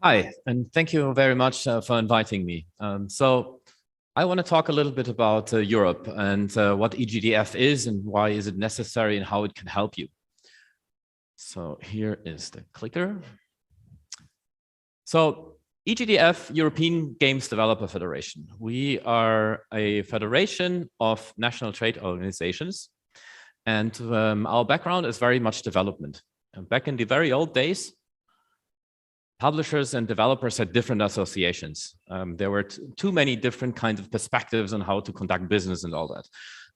Hi, and thank you very much for inviting me. So I want to talk a little bit about Europe and what EGDF is and why is it necessary and how it can help you. So here is the clicker. So EGDF, European Games Developer Federation. We are a federation of national trade organizations, and our background is very much development. And back in the very old days, publishers and developers had different associations. There were too many different kinds of perspectives on how to conduct business and all that.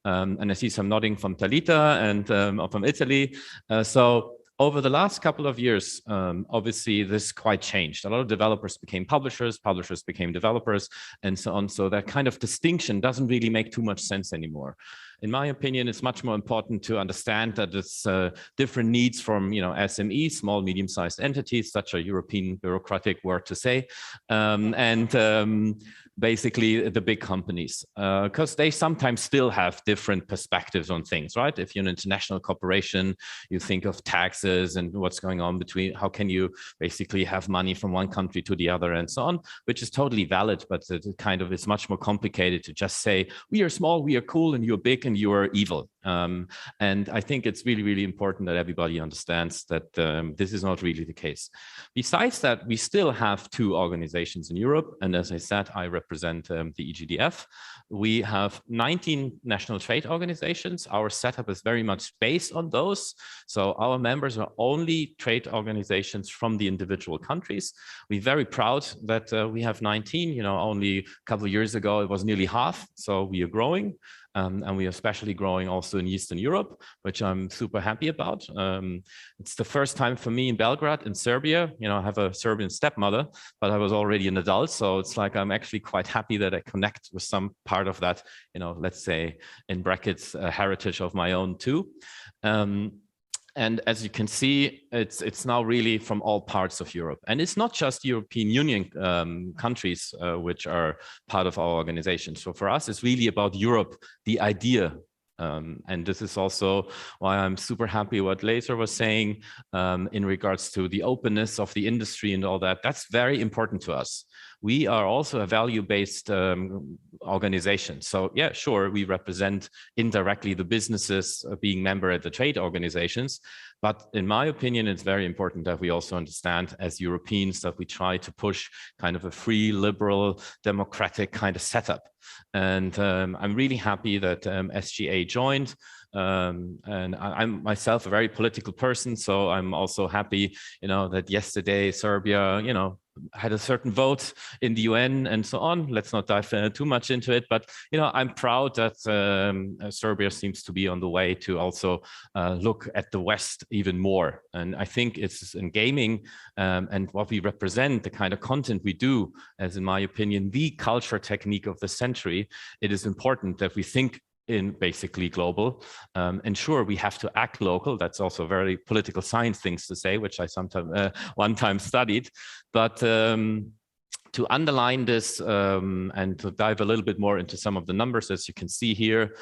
And I see some nodding from Talita and from Italy. So over the last couple of years, obviously this quite changed. A lot of developers became publishers became developers, and so on. So that kind of distinction doesn't really make too much sense anymore. In my opinion, it's much more important to understand that it's different needs from, SMEs, small, medium-sized entities, such a European bureaucratic word to say, and basically the big companies, because they sometimes still have different perspectives on things, right? If you're an international corporation, you think of taxes and what's going on between, how can you basically have money from one country to the other and so on, which is totally valid, but it kind of is much more complicated to just say, we are small, we are cool, and you're big and you are evil. And I think it's really, really important that everybody understands that this is not really the case. Besides that, we still have two organizations in Europe. And as I said, I represent the EGDF. We have 19 national trade organizations. Our setup is very much based on those. So our members are only trade organizations from the individual countries. We're very proud that we have 19. Only a couple of years ago, it was nearly half. So we are growing. And we are especially growing also in Eastern Europe, which I'm super happy about. It's the first time for me in Belgrade, in Serbia. I have a Serbian stepmother, but I was already an adult. So it's like I'm actually quite happy that I connect with some part of that, let's say in brackets, heritage of my own too. And as you can see, it's now really from all parts of Europe. And it's not just European Union countries which are part of our organization. So for us, it's really about Europe, the idea. And this is also why I'm super happy what Laser was saying in regards to the openness of the industry and all that. That's very important to us. We are also a value-based organization. So yeah, sure, we represent indirectly the businesses being member at the trade organizations. But in my opinion, it's very important that we also understand as Europeans that we try to push kind of a free, liberal, democratic kind of setup. And I'm really happy that SGA joined. And I'm myself a very political person, so I'm also happy, that yesterday Serbia, had a certain vote in the UN and so on. Let's not dive too much into it, but I'm proud that Serbia seems to be on the way to also look at the West even more. And I think it's in gaming and what we represent, the kind of content we do, as in my opinion, the culture technique of the century. It is important that we think in basically global. And sure, we have to act local. That's also very political science things to say, which I sometimes one time studied. But to underline this and to dive a little bit more into some of the numbers, as you can see here,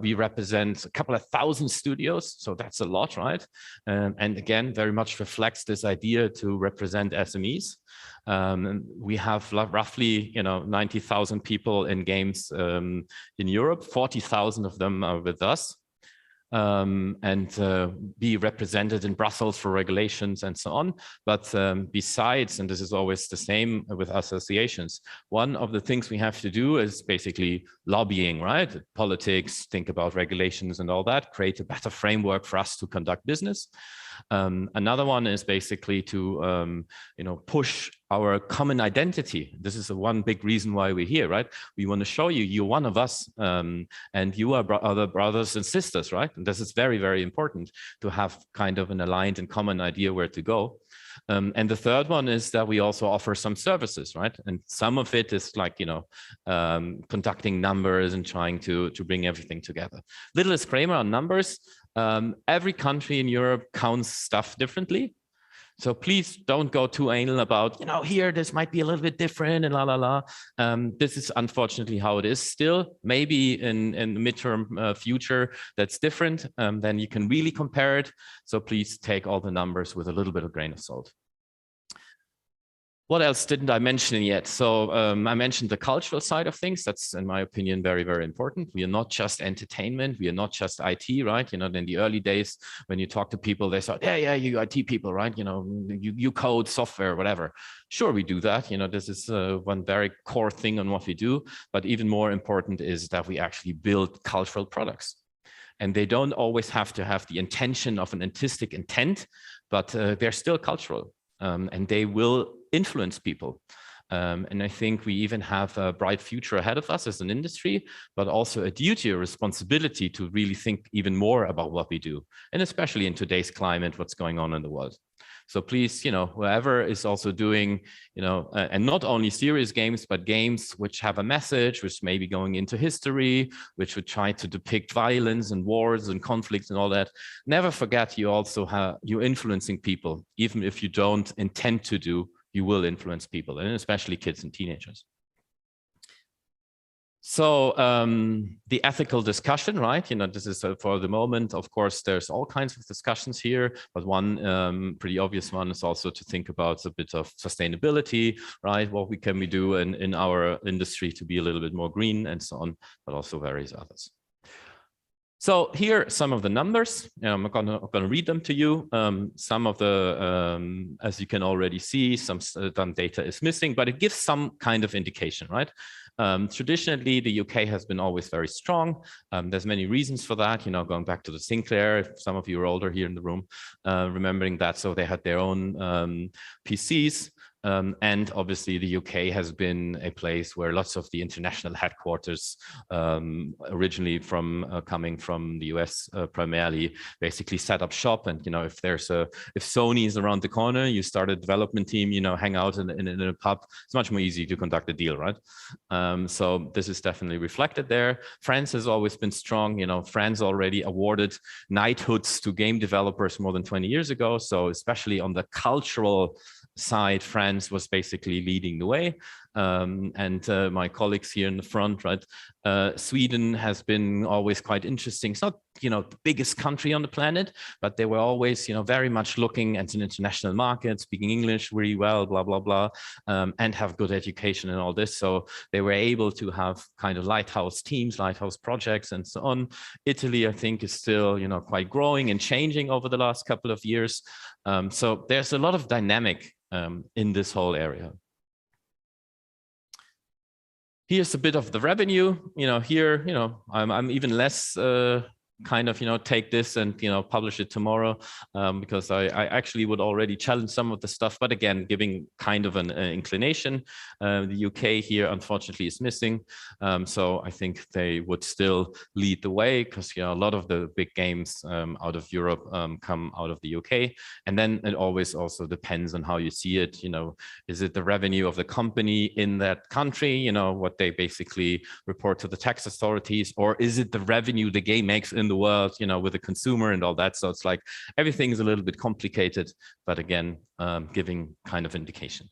we represent a couple of thousand studios. So that's a lot, right? And again, very much reflects this idea to represent SMEs. We have roughly, 90,000 people in games in Europe. 40,000 of them are with us. And be represented in Brussels for regulations and so on. But besides, and this is always the same with associations, one of the things we have to do is basically lobbying, right? Politics, think about regulations and all that, create a better framework for us to conduct business. Another one is basically to, push our common identity. This is one big reason why we're here, right? We want to show you, you're one of us, and you are other brothers and sisters, right? And this is very, very important to have kind of an aligned and common idea where to go. And the third one is that we also offer some services, right? And some of it is like, conducting numbers and trying to bring everything together. Little disclaimer on numbers. Every country in Europe counts stuff differently. So please don't go too anal about, here, this might be a little bit different and la, la, la. This is unfortunately how it is still. Maybe in the midterm future, that's different. Then you can really compare it. So please take all the numbers with a little bit of grain of salt. What else didn't I mention yet? So I mentioned the cultural side of things. That's, in my opinion, very, very important. We are not just entertainment. We are not just IT, right? You know, in the early days, when you talk to people, they say, yeah, you IT people, right? You know, you code software, whatever. Sure, we do that. You know, this is one very core thing on what we do. But even more important is that we actually build cultural products. And they don't always have to have the intention of an artistic intent, but they're still cultural. And they will influence people. And I think we even have a bright future ahead of us as an industry, but also a duty, a responsibility to really think even more about what we do. And especially in today's climate, what's going on in the world. So please, you know, whoever is also doing, you know, and not only serious games, but games which have a message, which may be going into history, which would try to depict violence and wars and conflicts and all that. Never forget you also have, you're influencing people. Even if you don't intend to do, you will influence people, and especially kids and teenagers. So the ethical discussion, right? You know, this is for the moment, of course, there's all kinds of discussions here, but one pretty obvious one is also to think about a bit of sustainability, right? What can we do in our industry to be a little bit more green and so on, but also various others. So here are some of the numbers. I'm gonna read them to you. Some of the, as you can already see, some data is missing, but it gives some kind of indication, right? Traditionally, the UK has been always very strong. There's many reasons for that, you know, going back to the Sinclair, if some of you are older here in the room, remembering that. So they had their own PCs. And obviously, the UK has been a place where lots of the international headquarters, originally coming from the US primarily, basically set up shop. And you know, if Sony is around the corner, you start a development team, you know, hang out in a pub. It's much more easy to conduct a deal, right? So this is definitely reflected there. France has always been strong. You know, France already awarded knighthoods to game developers more than 20 years ago. So especially on the cultural side, France was basically leading the way. And my colleagues here in the front, right? Sweden has been always quite interesting. It's not, you know, the biggest country on the planet, but they were always, you know, very much looking at an international market, speaking English really well, blah, blah, blah, and have good education and all this. So they were able to have kind of lighthouse teams, lighthouse projects and so on. Italy, I think, is still, you know, quite growing and changing over the last couple of years. So there's a lot of dynamic in this whole area. Here's a bit of the revenue. You know, here, you know, I'm even less kind of, you know, take this and, you know, publish it tomorrow, because I actually would already challenge some of the stuff, but again, giving kind of an inclination. The UK here, unfortunately, is missing. So I think they would still lead the way because, you know, a lot of the big games out of Europe come out of the UK. And then it always also depends on how you see it. You know, is it the revenue of the company in that country, you know, what they basically report to the tax authorities, or is it the revenue the game makes in the world, you know, with the consumer and all that. So it's like everything is a little bit complicated, but again, giving kind of indication.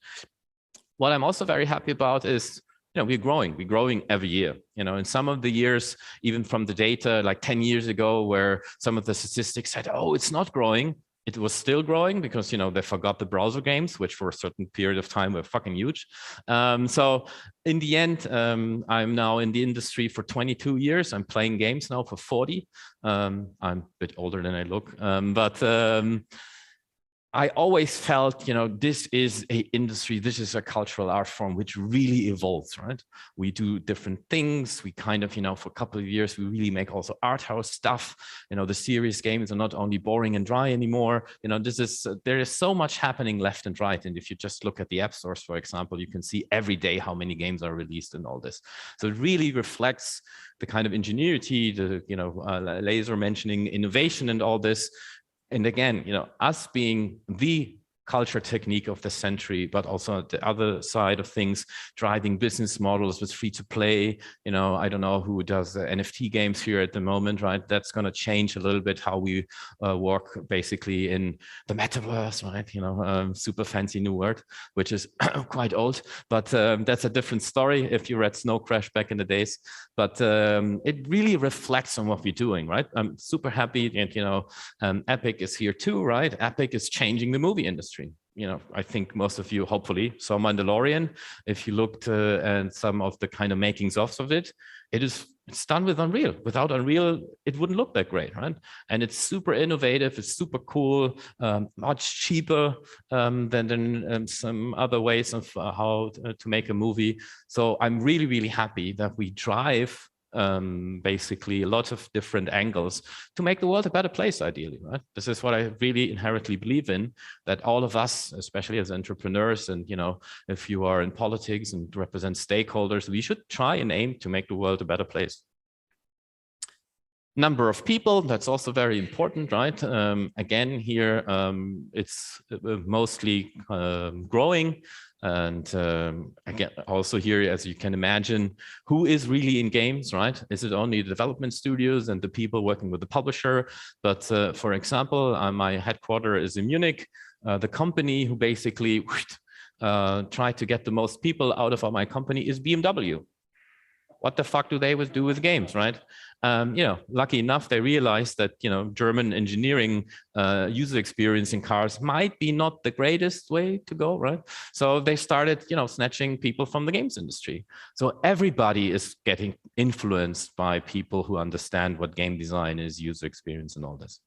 What I'm also very happy about is, you know, we're growing every year. You know, in some of the years, even from the data like 10 years ago, where some of the statistics said, oh, it's not growing. It was still growing because, you know, they forgot the browser games, which for a certain period of time were fucking huge. So in the end, I'm now in the industry for 22 years. I'm playing games now for 40. I'm a bit older than I look, but I always felt, you know, this is a industry, this is a cultural art form which really evolves, right? We do different things. We kind of, you know, for a couple of years, we really make also art house stuff. You know, the serious games are not only boring and dry anymore. You know, there is so much happening left and right. And if you just look at the app stores, for example, you can see every day how many games are released and all this. So it really reflects the kind of ingenuity, the, you know, Laser mentioning innovation and all this. And again, you know, us being the culture technique of the century, but also the other side of things, driving business models with free to play. You know, I don't know who does NFT games here at the moment, right? That's going to change a little bit how we work basically in the metaverse, right? You know, super fancy new word, which is quite old, but that's a different story if you read Snow Crash back in the days. But it really reflects on what we're doing, right? I'm super happy. And, you know, Epic is here too, right? Epic is changing the movie industry. I think most of you hopefully saw Mandalorian. If you looked at some of the kind of makings of it, it's done with Unreal. Without Unreal, it wouldn't look that great, right? And it's super innovative. It's super cool, much cheaper than some other ways of how to make a movie. So I'm really, really happy that we drive basically a lot of different angles to make the world a better place, ideally, right? This is what I really inherently believe in, that all of us, especially as entrepreneurs, and if you are in politics and represent stakeholders, we should try and aim to make the world a better place. Number of people, that's also very important, right? Again, here, it's mostly growing. And again, also here, as you can imagine, who is really in games, right? Is it only the development studios and the people working with the publisher? But for example, my headquarters is in Munich. The company who basically tried to get the most people out of my company is BMW. What the fuck do they do with games, right? Lucky enough, they realized that, German engineering user experience in cars might be not the greatest way to go, right? So they started, snatching people from the games industry. So everybody is getting influenced by people who understand what game design is, user experience, and all this.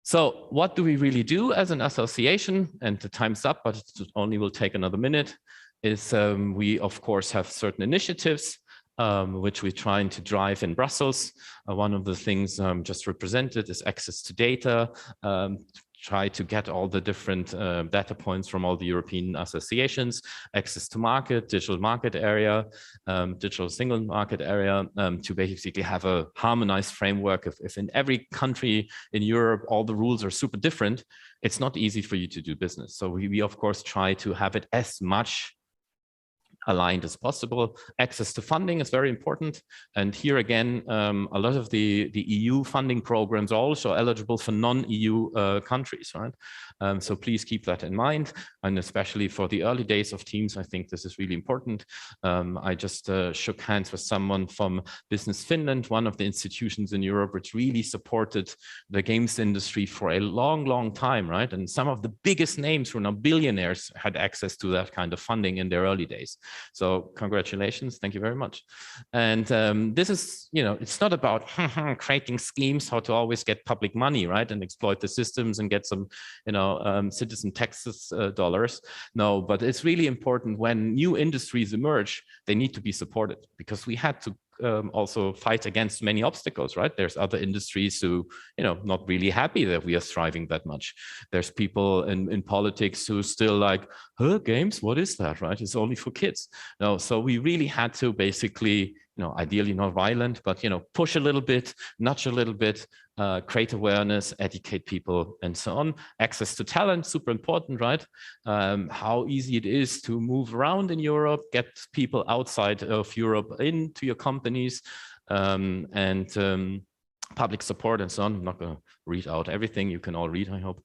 So what do we really do as an association? And the time's up, but it only will take another minute. Is we, of course, have certain initiatives which we're trying to drive in Brussels. One of the things just represented is access to data, try to get all the different data points from all the European associations, access to market, digital market area, digital single market area, to basically have a harmonized framework. If in every country in Europe, all the rules are super different, it's not easy for you to do business. So we of course, try to have it as much aligned as possible. Access to funding is very important. And here again, a lot of the EU funding programs are also eligible for non-EU countries, right? So please keep that in mind. And especially for the early days of teams, I think this is really important. I just shook hands with someone from Business Finland, one of the institutions in Europe which really supported the games industry for a long, long time, right? And some of the biggest names who are now billionaires had access to that kind of funding in their early days. So congratulations, thank you very much. And this is, it's not about creating schemes, how to always get public money, right? And exploit the systems and get some, citizen taxes dollars. No, but it's really important when new industries emerge, they need to be supported, because we had to also fight against many obstacles, right? There's other industries who, not really happy that we are thriving that much. There's people in politics who still like, games, what is that, right? It's only for kids. No, so we really had to basically, ideally not violent, but, push a little bit, nudge a little bit, create awareness, educate people, and so on. Access to talent, super important, right? How easy it is to move around in Europe, get people outside of Europe into your companies, and public support and so on. I'm not going to read out everything. You can all read, I hope.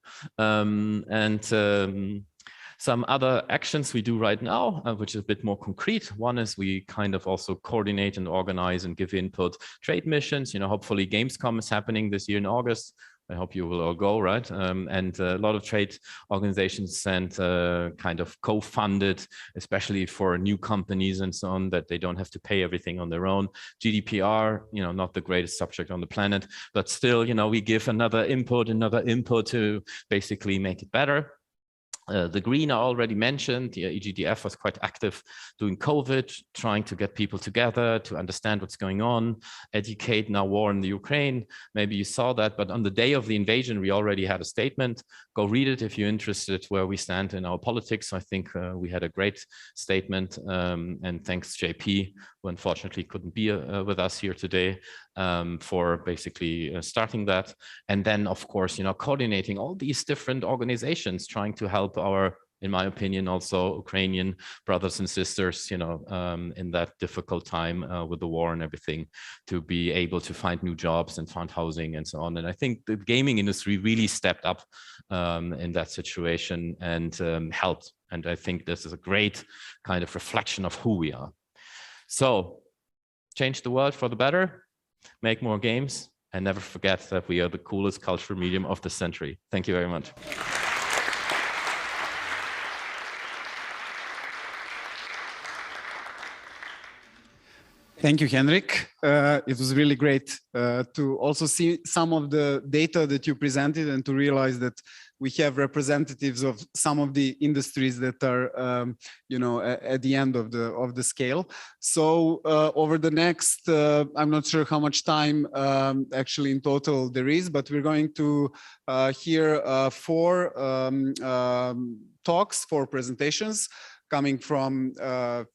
Some other actions we do right now, which is a bit more concrete. One is we kind of also coordinate and organize and give input trade missions. Hopefully Gamescom is happening this year in August. I hope you will all go, right? And a lot of trade organizations and kind of co-funded, especially for new companies and so on, that they don't have to pay everything on their own. GDPR, not the greatest subject on the planet, but still, we give another input to basically make it better. The green I already mentioned. The EGDF was quite active during COVID, trying to get people together to understand what's going on, educate now war in the Ukraine. Maybe you saw that, but on the day of the invasion, we already had a statement. Go read it if you're interested where we stand in our politics. I think we had a great statement, and thanks JP, who unfortunately couldn't be with us here today, for basically starting that. And then, of course, coordinating all these different organizations, trying to help our, in my opinion, also Ukrainian brothers and sisters, in that difficult time with the war and everything, to be able to find new jobs and find housing and so on. And I think the gaming industry really stepped up in that situation and helped. And I think this is a great kind of reflection of who we are. So change the world for the better, make more games, and never forget that we are the coolest cultural medium of the century. Thank you very much. Thank you, Henrik. It was really great to also see some of the data that you presented and to realize that we have representatives of some of the industries that are, you know, at the end of the scale. So over the next, I'm not sure how much time actually in total there is, but we're going to hear 4 talks, 4 presentations, coming from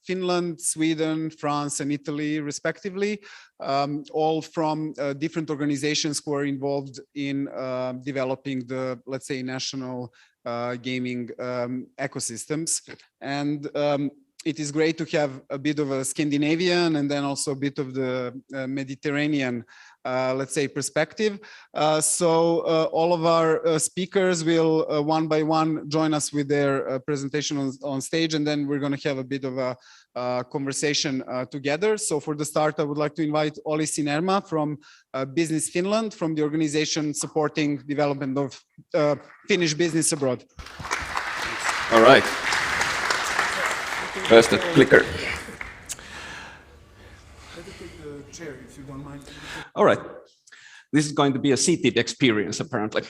Finland, Sweden, France, and Italy, respectively, all from different organizations who are involved in developing the, let's say, national gaming ecosystems. And it is great to have a bit of a Scandinavian and then also a bit of the Mediterranean, let's say, perspective. So all of our speakers will one by one join us with their presentation on stage, and then we're going to have a bit of a conversation together. So for the start, I would like to invite Olli Sinerma from Business Finland, from the organization supporting development of Finnish business abroad. All right. Where's the clicker? Let me take the chair, if you don't mind. All right. This is going to be a seated experience, apparently.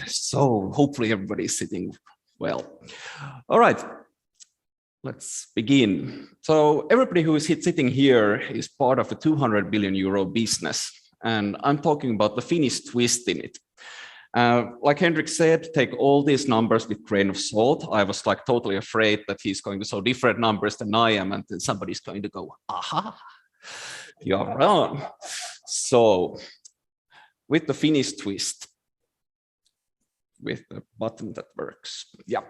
So hopefully everybody is sitting well. All right. Let's begin. So everybody who is sitting here is part of a 200 billion euro business. And I'm talking about the Finnish twist in it. Like Henrik said, take all these numbers with a grain of salt. I was like totally afraid that he's going to show different numbers than I am, and then somebody's going to go, aha, you're wrong. So with the Finnish twist, with the button that works, yeah.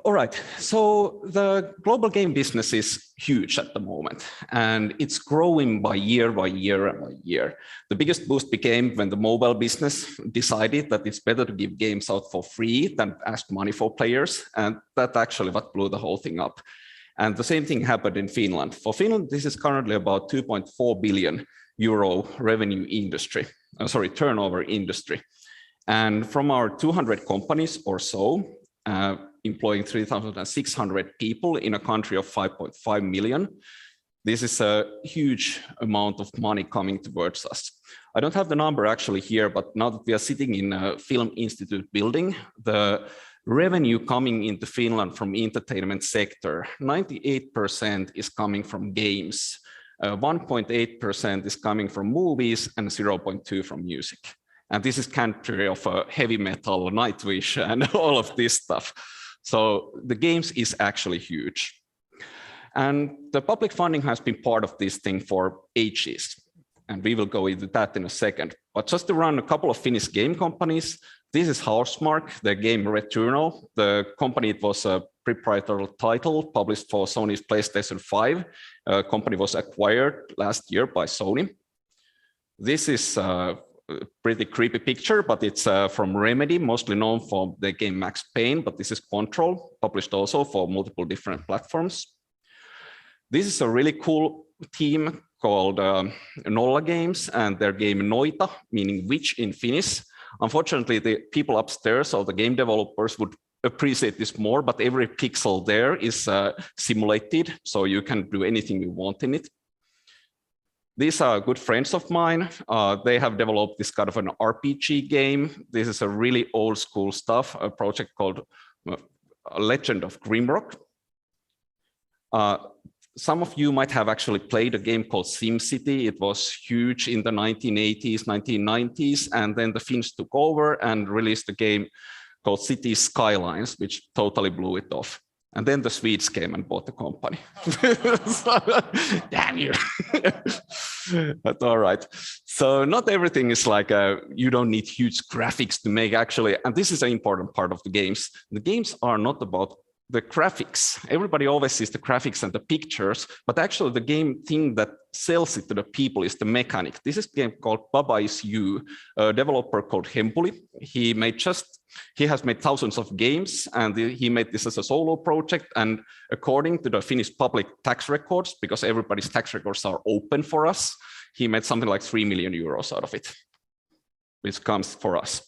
All right, so the global game business is huge at the moment, and it's growing by year by year and by year. The biggest boost became when the mobile business decided that it's better to give games out for free than ask money for players, and that actually what blew the whole thing up. And the same thing happened in Finland. For Finland, this is currently about 2.4 billion euro revenue industry, turnover industry. And from our 200 companies or so, employing 3,600 people in a country of 5.5 million. This is a huge amount of money coming towards us. I don't have the number actually here, but now that we are sitting in a Film Institute building, the revenue coming into Finland from entertainment sector, 98% is coming from games, 1.8% is coming from movies, and 0.2% from music. And this is country of heavy metal, Nightwish, and all of this stuff. So the games is actually huge. And the public funding has been part of this thing for ages. And we will go into that in a second. But just to run a couple of Finnish game companies, this is Housemarque, the game Returnal. The company, it was a proprietary title published for Sony's PlayStation 5. The company was acquired last year by Sony. This is pretty creepy picture, but it's from Remedy, mostly known for the game Max Payne, but this is Control, published also for multiple different platforms. This is a really cool team called Nolla Games and their game Noita, meaning witch in Finnish. Unfortunately, the people upstairs or the game developers would appreciate this more, but every pixel there is simulated, so you can do anything you want in it. These are good friends of mine. They have developed this kind of an RPG game. This is a really old school stuff, a project called Legend of Grimrock. Some of you might have actually played a game called SimCity. It was huge in the 1980s, 1990s, and then the Finns took over and released a game called City Skylines, which totally blew it off. And then the Swedes came and bought the company. Damn you. But all right. So not everything is like, you don't need huge graphics to make actually, and this is an important part of the games. The games are not about the graphics. Everybody always sees the graphics and the pictures, but actually the game thing that sells it to the people is the mechanic. This is a game called Baba Is You, a developer called Hempuli. He has made thousands of games, and he made this as a solo project. And according to the Finnish public tax records, because everybody's tax records are open for us, he made something like 3 million euros out of it, which comes for us.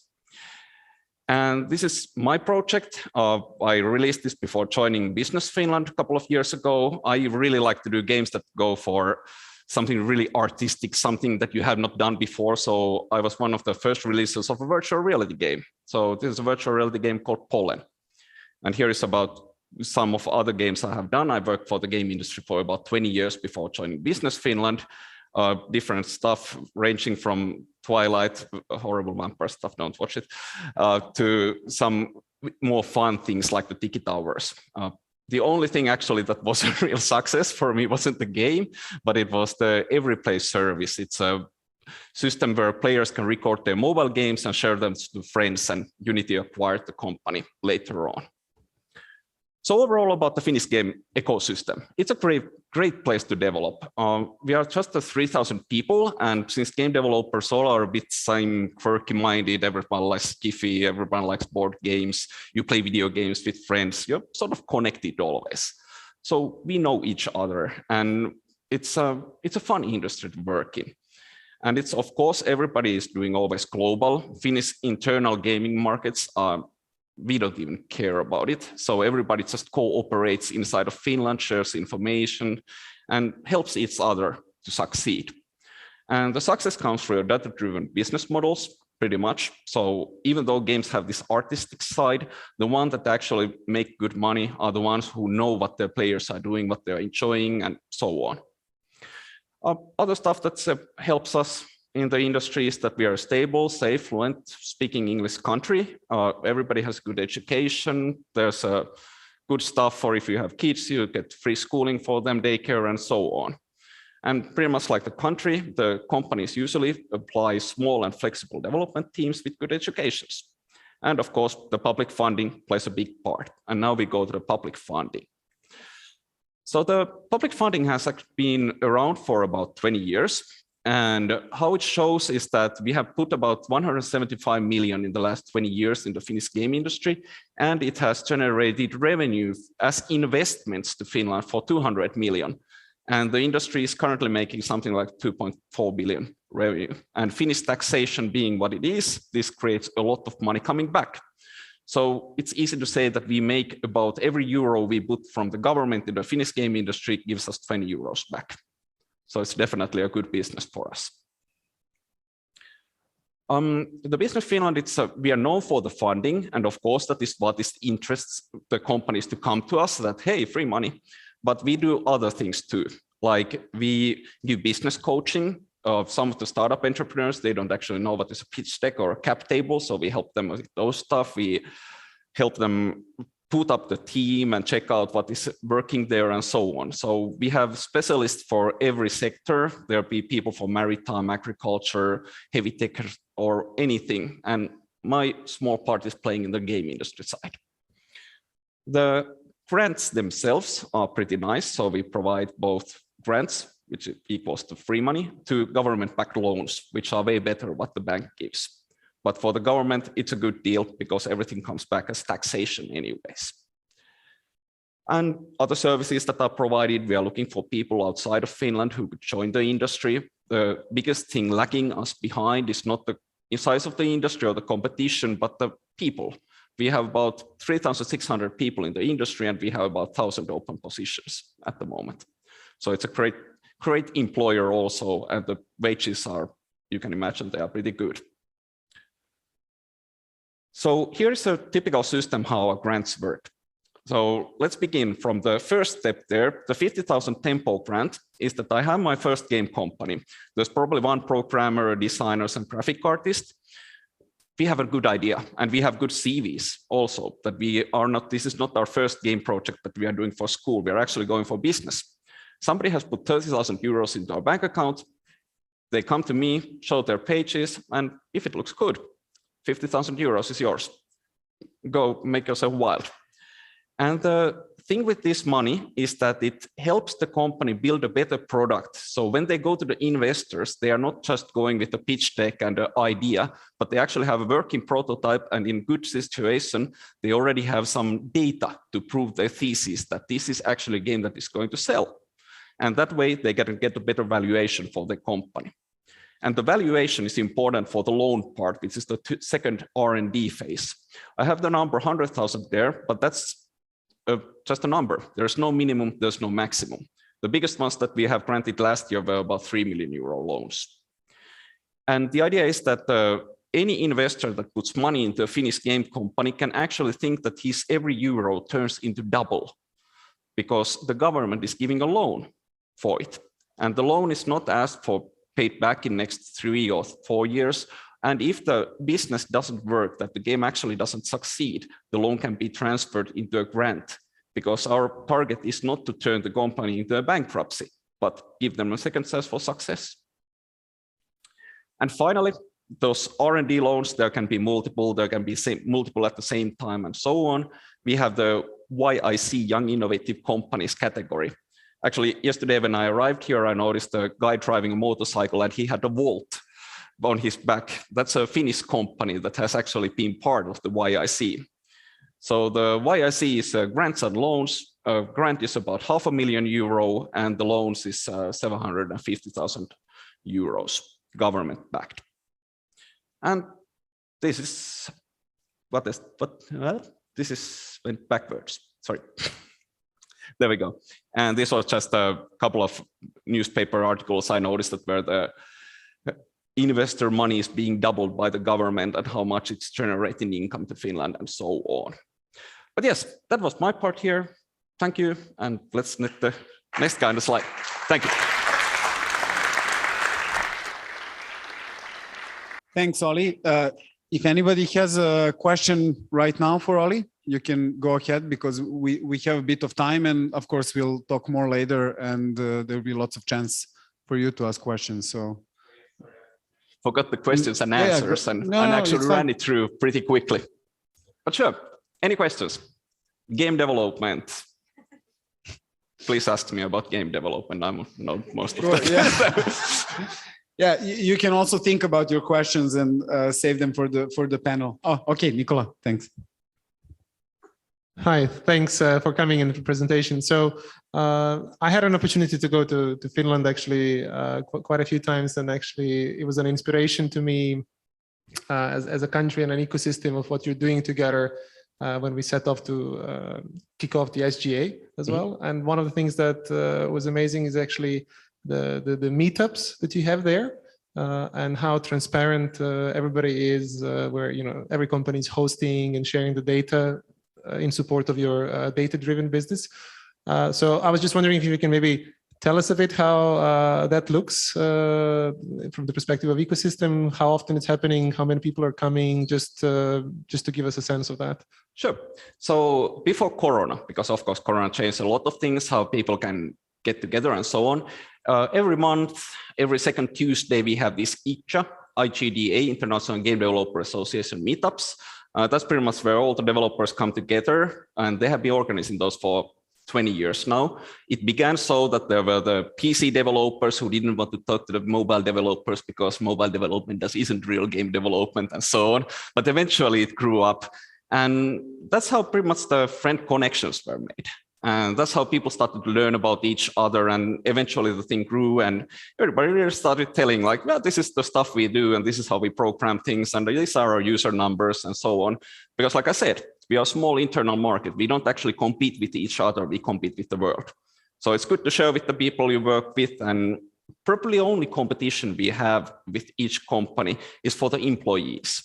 And this is my project. I released this before joining Business Finland a couple of years ago. I really like to do games that go for something really artistic, something that you have not done before. So I was one of the first releases of a virtual reality game. So this is a virtual reality game called Pollen. And here is about some of other games I have done. I worked for the game industry for about 20 years before joining Business Finland. Different stuff ranging from Twilight, horrible vampire stuff, don't watch it, to some more fun things like the Tiki Towers. The only thing actually that was a real success for me wasn't the game, but it was the Every Play service. It's a system where players can record their mobile games and share them to friends, and Unity acquired the company later on. So overall about the Finnish game ecosystem, it's a great place to develop. We are just 3,000 people, and since game developers all are a bit same quirky-minded, everyone likes skiffy, everyone likes board games, you play video games with friends, you're sort of connected always. So we know each other, and it's a fun industry to work in. And it's, of course, everybody is doing always global. Finnish internal gaming markets are we don't even care about it. So everybody just cooperates inside of Finland, shares information, and helps each other to succeed. And the success comes through data-driven business models, pretty much. So even though games have this artistic side, the ones that actually make good money are the ones who know what their players are doing, what they're enjoying, and so on. Other stuff that helps us in the industry is that we are a stable, safe, fluent speaking English country. Everybody has good education. There's good stuff for if you have kids, you get free schooling for them, daycare, and so on. And pretty much like the country, the companies usually apply small and flexible development teams with good educations. And of course, the public funding plays a big part. And now we go to the public funding. So the public funding has been around for about 20 years. And how it shows is that we have put about 175 million in the last 20 years in the Finnish game industry, and it has generated revenue as investments to Finland for 200 million. And the industry is currently making something like 2.4 billion revenue. And Finnish taxation being what it is, this creates a lot of money coming back. So it's easy to say that we make about every euro we put from the government in the Finnish game industry gives us 20 euros back. So it's definitely a good business for us. The Business Finland, we are known for the funding, and of course that is what interests the companies to come to us, that hey, free money. But we do other things too, like we give business coaching. Some of the startup entrepreneurs, they don't actually know what is a pitch deck or a cap table, so we help them with those stuff. We help them put up the team and check out what is working there and so on. So we have specialists for every sector. There'll be people for maritime, agriculture, heavy tech, or anything. And my small part is playing in the game industry side. The grants themselves are pretty nice. So we provide both grants, which equals to free money, to government-backed loans, which are way better what the bank gives. But for the government, it's a good deal because everything comes back as taxation anyways. And other services that are provided, we are looking for people outside of Finland who could join the industry. The biggest thing lagging us behind is not the size of the industry or the competition, but the people. We have about 3,600 people in the industry, and we have about 1,000 open positions at the moment. So it's a great employer also, and the wages are, you can imagine, they are pretty good. So here's a typical system how our grants work. So let's begin from the first step there. The 50,000 tempo grant is that I have my first game company. There's probably one programmer, designers, and graphic artist. We have a good idea, and we have good CVs also, that we are not, this is not our first game project that we are doing for school. We are actually going for business. Somebody has put 30,000 euros into our bank account. They come to me, show their pages, and if it looks good, 50,000 euros is yours. Go make yourself wild. And the thing with this money is that it helps the company build a better product. So when they go to the investors, they are not just going with a pitch deck and an idea, but they actually have a working prototype, and in good situation, they already have some data to prove their thesis that this is actually a game that is going to sell. And that way they get a better valuation for the company. And the valuation is important for the loan part, which is the second R&D phase. I have the number 100,000 there, but that's just a number. There's no minimum, there's no maximum. The biggest ones that we have granted last year were about 3 million euro loans. And the idea is that any investor that puts money into a Finnish game company can actually think that his every euro turns into double, because the government is giving a loan for it. And the loan is not asked for paid back in next 3 or 4 years. And if the business doesn't work, that the game actually doesn't succeed, the loan can be transferred into a grant, because our target is not to turn the company into a bankruptcy, but give them a second chance for success. And finally, those R&D loans, there can be multiple, there can be multiple at the same time and so on. We have the YIC, Young Innovative Companies category. Actually, yesterday when I arrived here, I noticed a guy driving a motorcycle and he had a Volt on his back. That's a Finnish company that has actually been part of the YIC. So the YIC is grants and loans. Grant is about €500,000 and the loans is 750,000 euros, government backed. And this is this is went backwards. Sorry. There we go. And this was just a couple of newspaper articles I noticed that where the investor money is being doubled by the government and how much it's generating income to Finland and so on. But yes, that was my part here. Thank you. And let's get the next kind of slide. Thank you. Thanks, Olli. If anybody has a question right now for Olli, you can go ahead, because we have a bit of time, and of course we'll talk more later, and there'll be lots of chance for you to ask questions. So forgot the questions and answers, and actually ran it through pretty quickly. But sure, any questions? Game development. Please ask me about game development. I'm not most of the time. Yeah, you can also think about your questions and save them for the panel. Oh, okay, Nicola, thanks. Hi, thanks for coming in the presentation. So I had an opportunity to go to Finland actually quite a few times, and actually it was an inspiration to me as a country and an ecosystem of what you're doing together when we set off to kick off the SGA as well. And one of the things that was amazing is actually the meetups that you have there, and how transparent everybody is, where every company is hosting and sharing the data in support of your data-driven business. So I was just wondering if you can maybe tell us a bit how that looks from the perspective of ecosystem, how often it's happening, how many people are coming, just to give us a sense of that. Sure. So before Corona, because of course Corona changed a lot of things, how people can get together and so on. Every month, every second Tuesday, we have this IGDA, International Game Developer Association meetups. That's pretty much where all the developers come together, and they have been organizing those for 20 years now. It began so that there were the PC developers who didn't want to talk to the mobile developers because mobile development isn't real game development and so on. But eventually it grew up, and that's how pretty much the friend connections were made. And that's how people started to learn about each other, and eventually the thing grew, and everybody really started telling like, well, this is the stuff we do, and this is how we program things, and these are our user numbers and so on. Because like I said, we are a small internal market. We don't actually compete with each other, we compete with the world. So it's good to share with the people you work with, and probably only competition we have with each company is for the employees.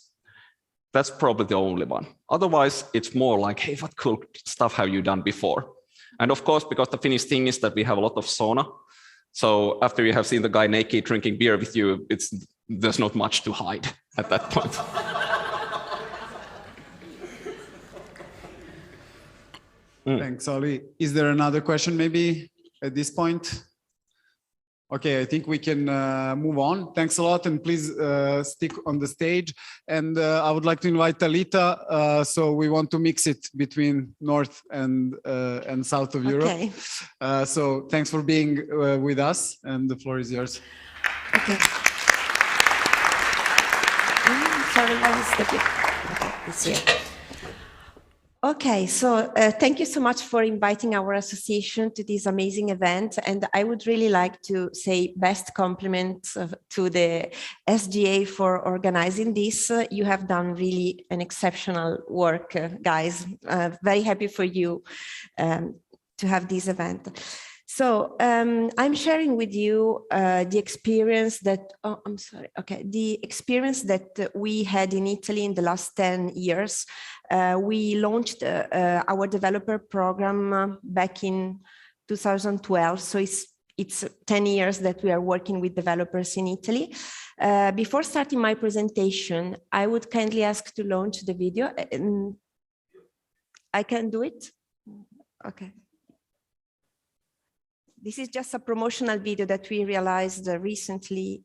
That's probably the only one. Otherwise, it's more like, hey, what cool stuff have you done before? And of course, because the Finnish thing is that we have a lot of sauna. So after you have seen the guy naked drinking beer with you, there's not much to hide at that point. Thanks, Olli. Is there another question maybe at this point? Okay, I think we can move on. Thanks a lot, and please stick on the stage. And I would like to invite Talita. So we want to mix it between North and South of Europe. Okay. So thanks for being with us, and the floor is yours. Okay. Sorry, I was stepping. Okay, it's here. Okay, so thank you so much for inviting our association to this amazing event. And I would really like to say best compliments to the SGA for organizing this. You have done really an exceptional work, guys. Very happy for you to have this event. So I'm sharing with you the experience that, the experience that we had in Italy in the last 10 years. We launched our developer program back in 2012. So it's 10 years that we are working with developers in Italy. Before starting my presentation, I would kindly ask to launch the video. I can do it? Okay. This is just a promotional video that we realized recently.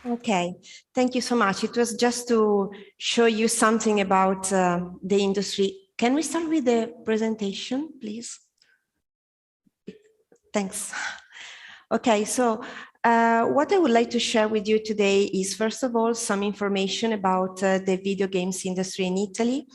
Okay, thank you so much. It was just to show you something about the industry. Can we start with the presentation, please? Thanks. Okay, so what I would like to share with you today is, first of all, some information about the video games industry in Italy.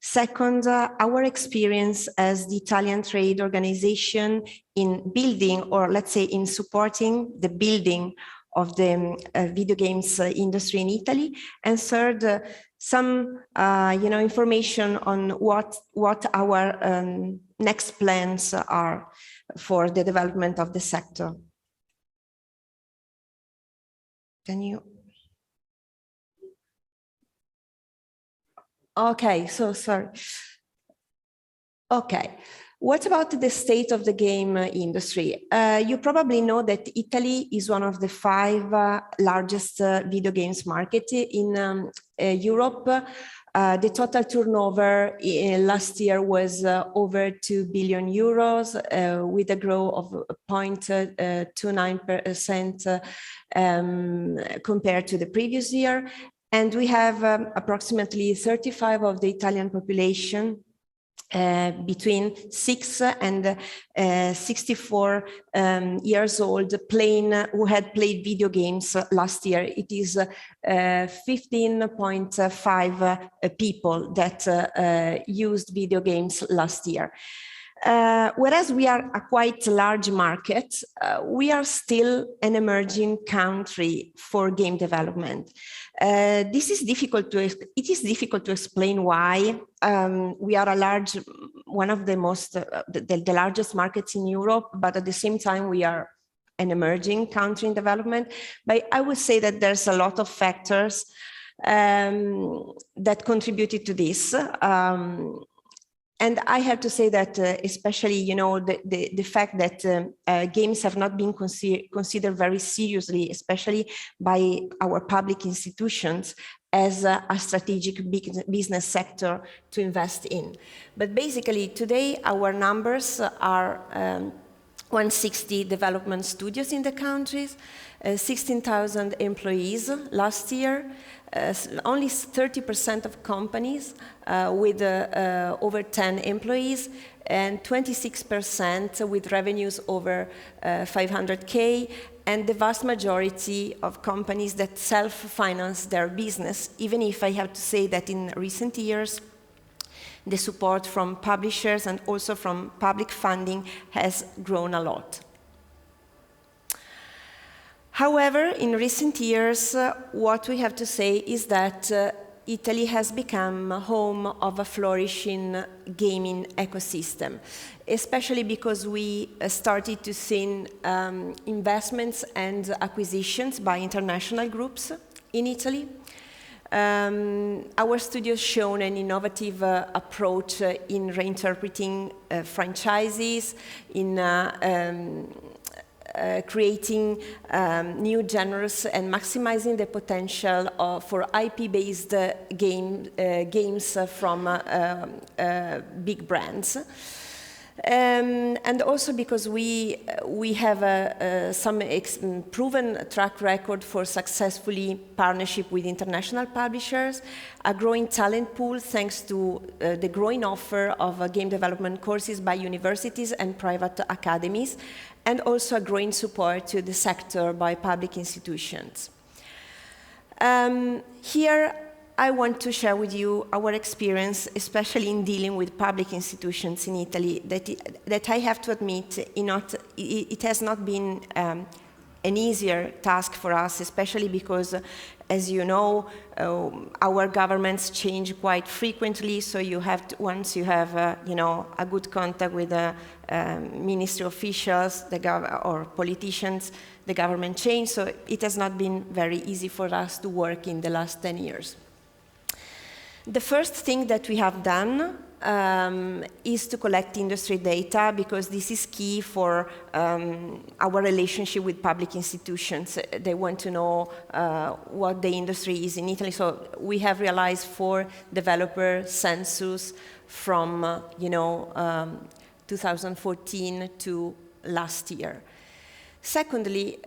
Second, our experience as the Italian trade organization in building, or let's say in supporting the building of the video games industry in Italy. And third, some information on what our next plans are for the development of the sector. Can you? Okay, so sorry. Okay. What about the state of the game industry? You probably know that Italy is one of the 5 largest video games markets in Europe. The total turnover last year was over 2 billion euros with a growth of 0.29% compared to the previous year. And we have approximately 35% of the Italian population between 6 and 64 years old who had played video games last year. It is 15.5 people that used video games last year. Whereas we are a quite large market, we are still an emerging country for game development. It is difficult to explain why. We are one of the largest markets in Europe, but at the same time we are an emerging country in development. But I would say that there's a lot of factors that contributed to this. And I have to say that especially, the fact that games have not been considered very seriously, especially by our public institutions, as a strategic business sector to invest in. But basically today our numbers are 160 development studios in the countries, 16,000 employees last year, only 30% of companies with over 10 employees, and 26% with revenues over 500K, and the vast majority of companies that self-finance their business, even if I have to say that in recent years, the support from publishers and also from public funding has grown a lot. However, in recent years, what we have to say is that Italy has become home of a flourishing gaming ecosystem, especially because we started to see investments and acquisitions by international groups in Italy. Our studios shown an innovative approach in reinterpreting franchises, in creating new genres and maximizing the potential for IP-based games from big brands. And also because we have some proven track record for successfully partnership with international publishers, a growing talent pool thanks to the growing offer of game development courses by universities and private academies, and also a growing support to the sector by public institutions. Here, I want to share with you our experience, especially in dealing with public institutions in Italy, that I have to admit, it has not been an easier task for us, especially because, as you know, our governments change quite frequently. So you have to, once you have, a good contact with the ministry officials, or politicians, the government change. So it has not been very easy for us to work in the last 10 years. The first thing that we have done is to collect industry data, because this is key for our relationship with public institutions. They want to know what the industry is in Italy. So we have realized 4 developer census from 2014 to last year. Secondly,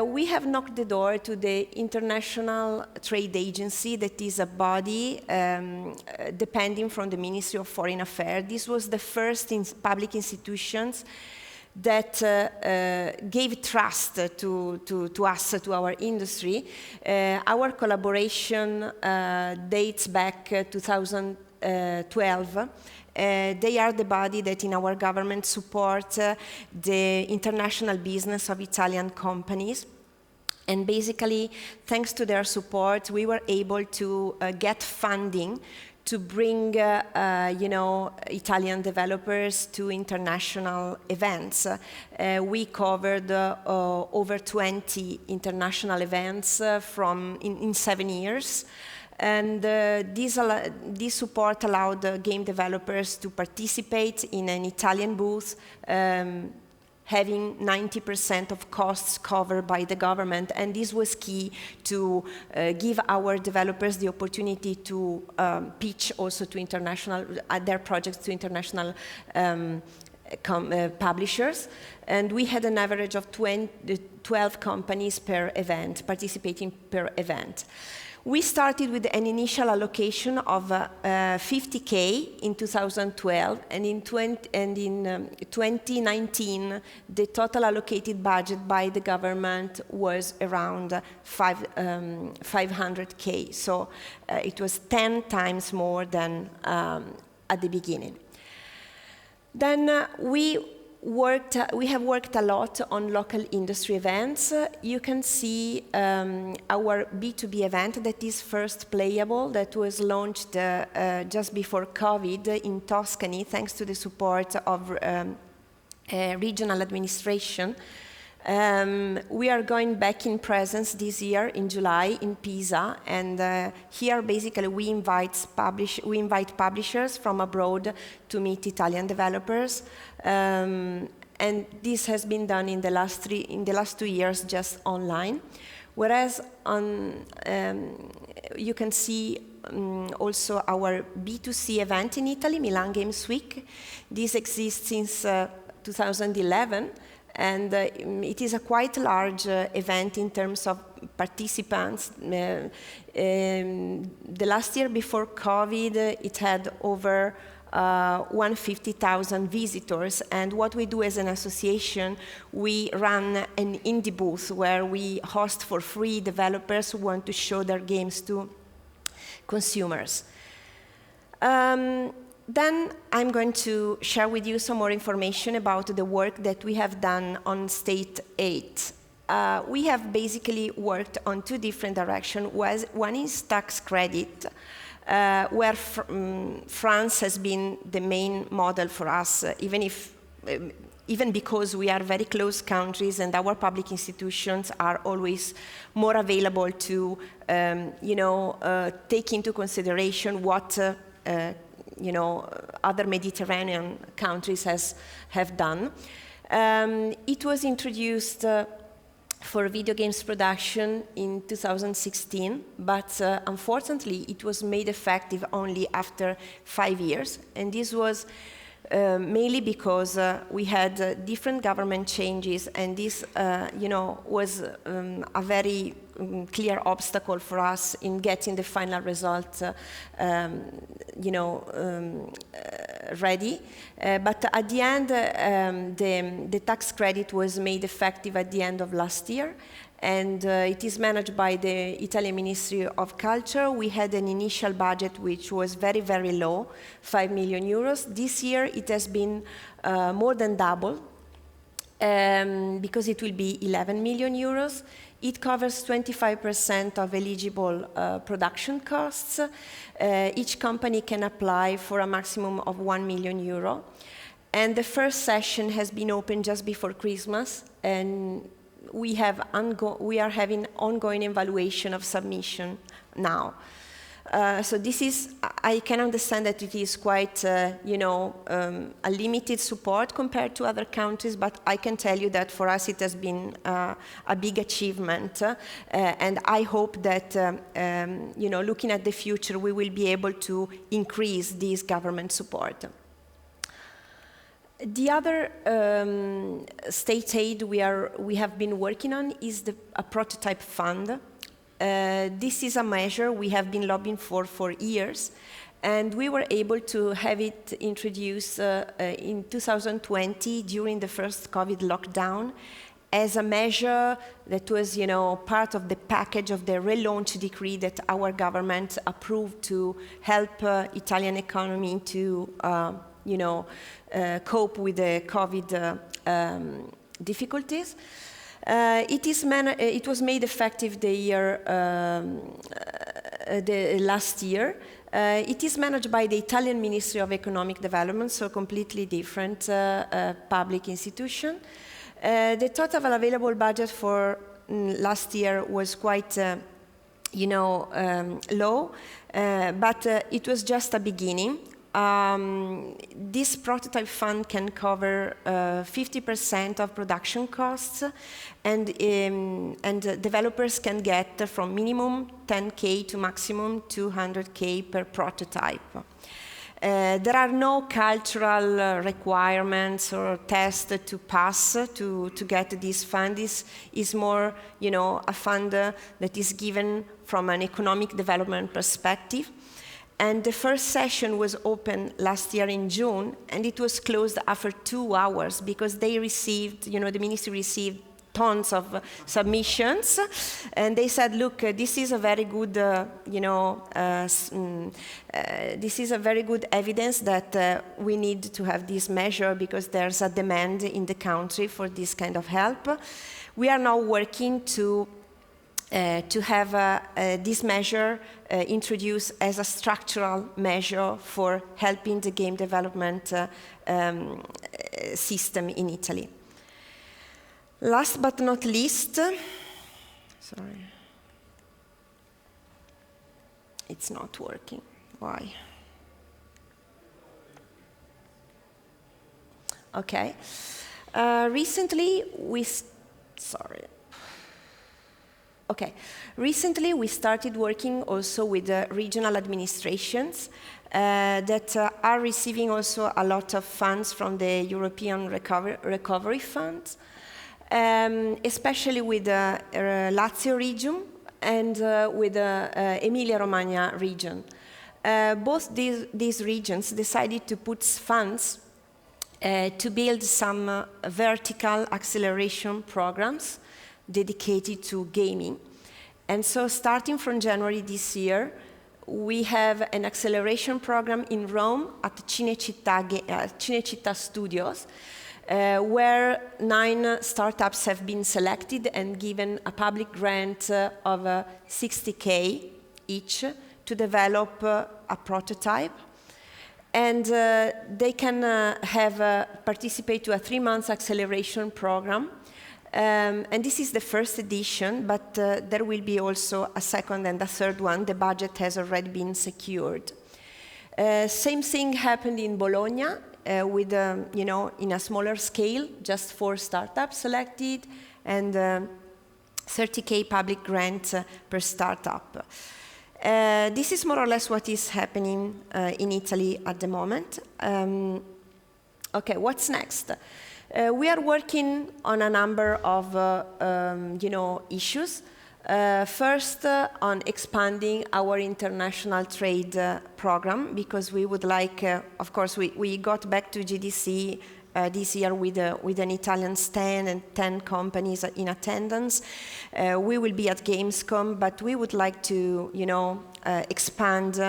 we have knocked the door to the International Trade Agency, that is a body depending from the Ministry of Foreign Affairs. This was the first public institutions that gave trust to us, to our industry. Our collaboration dates back 2012. They are the body that in our government support the international business of Italian companies. And basically, thanks to their support, we were able to get funding to bring Italian developers to international events. We covered over 20 international events in 7 years. And this support allowed game developers to participate in an Italian booth, having 90% of costs covered by the government. And this was key to give our developers the opportunity to pitch also to their projects to international publishers. And we had an average of 12 companies per event, participating per event. We started with an initial allocation of 50K in 2012, and in 2019, the total allocated budget by the government was around 500K. So it was 10 times more than at the beginning. Then we have worked a lot on local industry events. You can see our B2B event that is First Playable, that was launched just before COVID in Tuscany, thanks to the support of regional administration. We are going back in presence this year in July in Pisa, and here basically we invite publishers from abroad to meet Italian developers, and this has been done in the last 2 years just online. Whereas you can see also our B2C event in Italy, Milan Games Week. This exists since 2011. And it is a quite large event in terms of participants. The last year before COVID, it had over 150,000 visitors. And what we do as an association, we run an indie booth where we host for free developers who want to show their games to consumers. Then I'm going to share with you some more information about the work that we have done on state aid. We have basically worked on 2 different directions. One is tax credit, where France has been the main model for us, even because we are very close countries and our public institutions are always more available to take into consideration what other Mediterranean countries have done. It was introduced for video games production in 2016, but unfortunately it was made effective only after 5 years, and this was mainly because we had different government changes, and this was a very clear obstacle for us in getting the final result ready. But at the end, the tax credit was made effective at the end of last year, and it is managed by the Italian Ministry of Culture. We had an initial budget which was very, very low, 5 million euros. This year it has been more than double, because it will be 11 million euros. It covers 25% of eligible production costs. Each company can apply for a maximum of 1 million euro. And the first session has been opened just before Christmas, and we are having ongoing evaluation of submission now. So this is, I can understand that it is quite, a limited support compared to other countries, but I can tell you that for us it has been a big achievement, and I hope that, looking at the future, we will be able to increase this government support. The other state aid we have been working on is a prototype fund. This is a measure we have been lobbying for years, and we were able to have it introduced in 2020 during the first COVID lockdown as a measure that was, part of the package of the relaunch decree that our government approved to help Italian economy to, cope with the COVID difficulties. It was made effective the last year. It is managed by the Italian Ministry of Economic Development, so completely different public institution. The total available budget for last year was quite, low, but it was just a beginning. This prototype fund can cover 50% of production costs, and developers can get from minimum 10K to maximum 200K per prototype. There are no cultural requirements or tests to pass to get this fund. This is more, a fund that is given from an economic development perspective. And the first session was open last year in June, and it was closed after 2 hours because they received, the ministry received tons of submissions, and they said, look, this is a very good, this is a very good evidence that we need to have this measure because there's a demand in the country for this kind of help. We are now working to have this measure introduced as a structural measure for helping the game development system in Italy. Last but not least, sorry, it's not working. Why? Okay. Recently, we started working also with regional administrations that are receiving also a lot of funds from the European Recovery Fund, especially with the Lazio region and with the Emilia-Romagna region. Both these regions decided to put funds to build some vertical acceleration programs dedicated to gaming. And so starting from January this year, we have an acceleration program in Rome at Cinecittà Studios, where 9 startups have been selected and given a public grant of 60K each to develop a prototype. And they can participate to a 3-month acceleration program. And this is the first edition, but there will be also a second and a third one. The budget has already been secured. Same thing happened in Bologna with, in a smaller scale, just 4 startups selected and 30K public grant per startup. This is more or less what is happening in Italy at the moment. Okay, what's next? We are working on a number of issues. First, on expanding our international trade program, because we would like, of course, we got back to GDC this year with an Italian stand and 10 companies in attendance. We will be at Gamescom, but we would like to, expand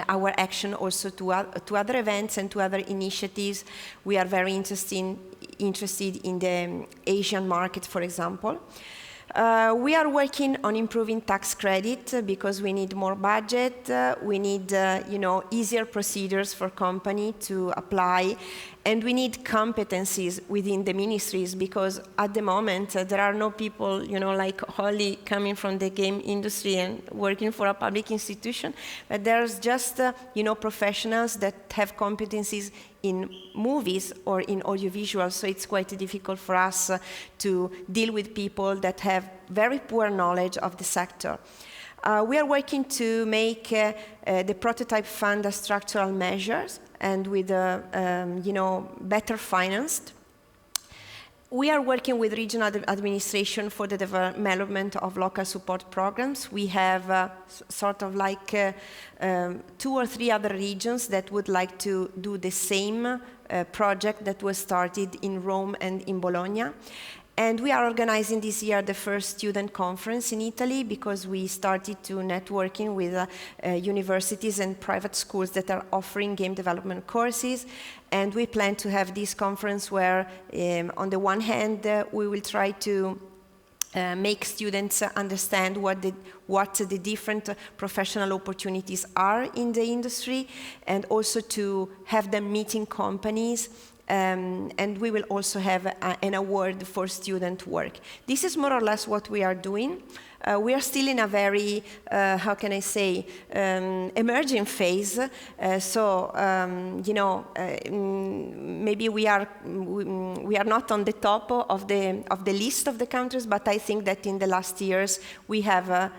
our action also to other events and to other initiatives. We are very interested in the Asian market, for example. We are working on improving tax credit because we need more budget. We need, easier procedures for company to apply, and we need competencies within the ministries because at the moment there are no people, like Holly coming from the game industry and working for a public institution, but there's just, professionals that have competencies in movies or in audiovisual, so it's quite difficult for us to deal with people that have very poor knowledge of the sector. We are working to make the prototype fund a structural measures and with, better financed. We are working with regional administration for the development of local support programs. We have sort of like 2 or 3 other regions that would like to do the same project that was started in Rome and in Bologna. And we are organizing this year the first student conference in Italy because we started to networking with universities and private schools that are offering game development courses. And we plan to have this conference where, on the one hand, we will try to make students understand what the different professional opportunities are in the industry, and also to have them meeting companies. And we will also have an award for student work. This is more or less what we are doing. We are still in a very, emerging phase. Maybe we are not on the top of the list of the countries, but I think that in the last years we have.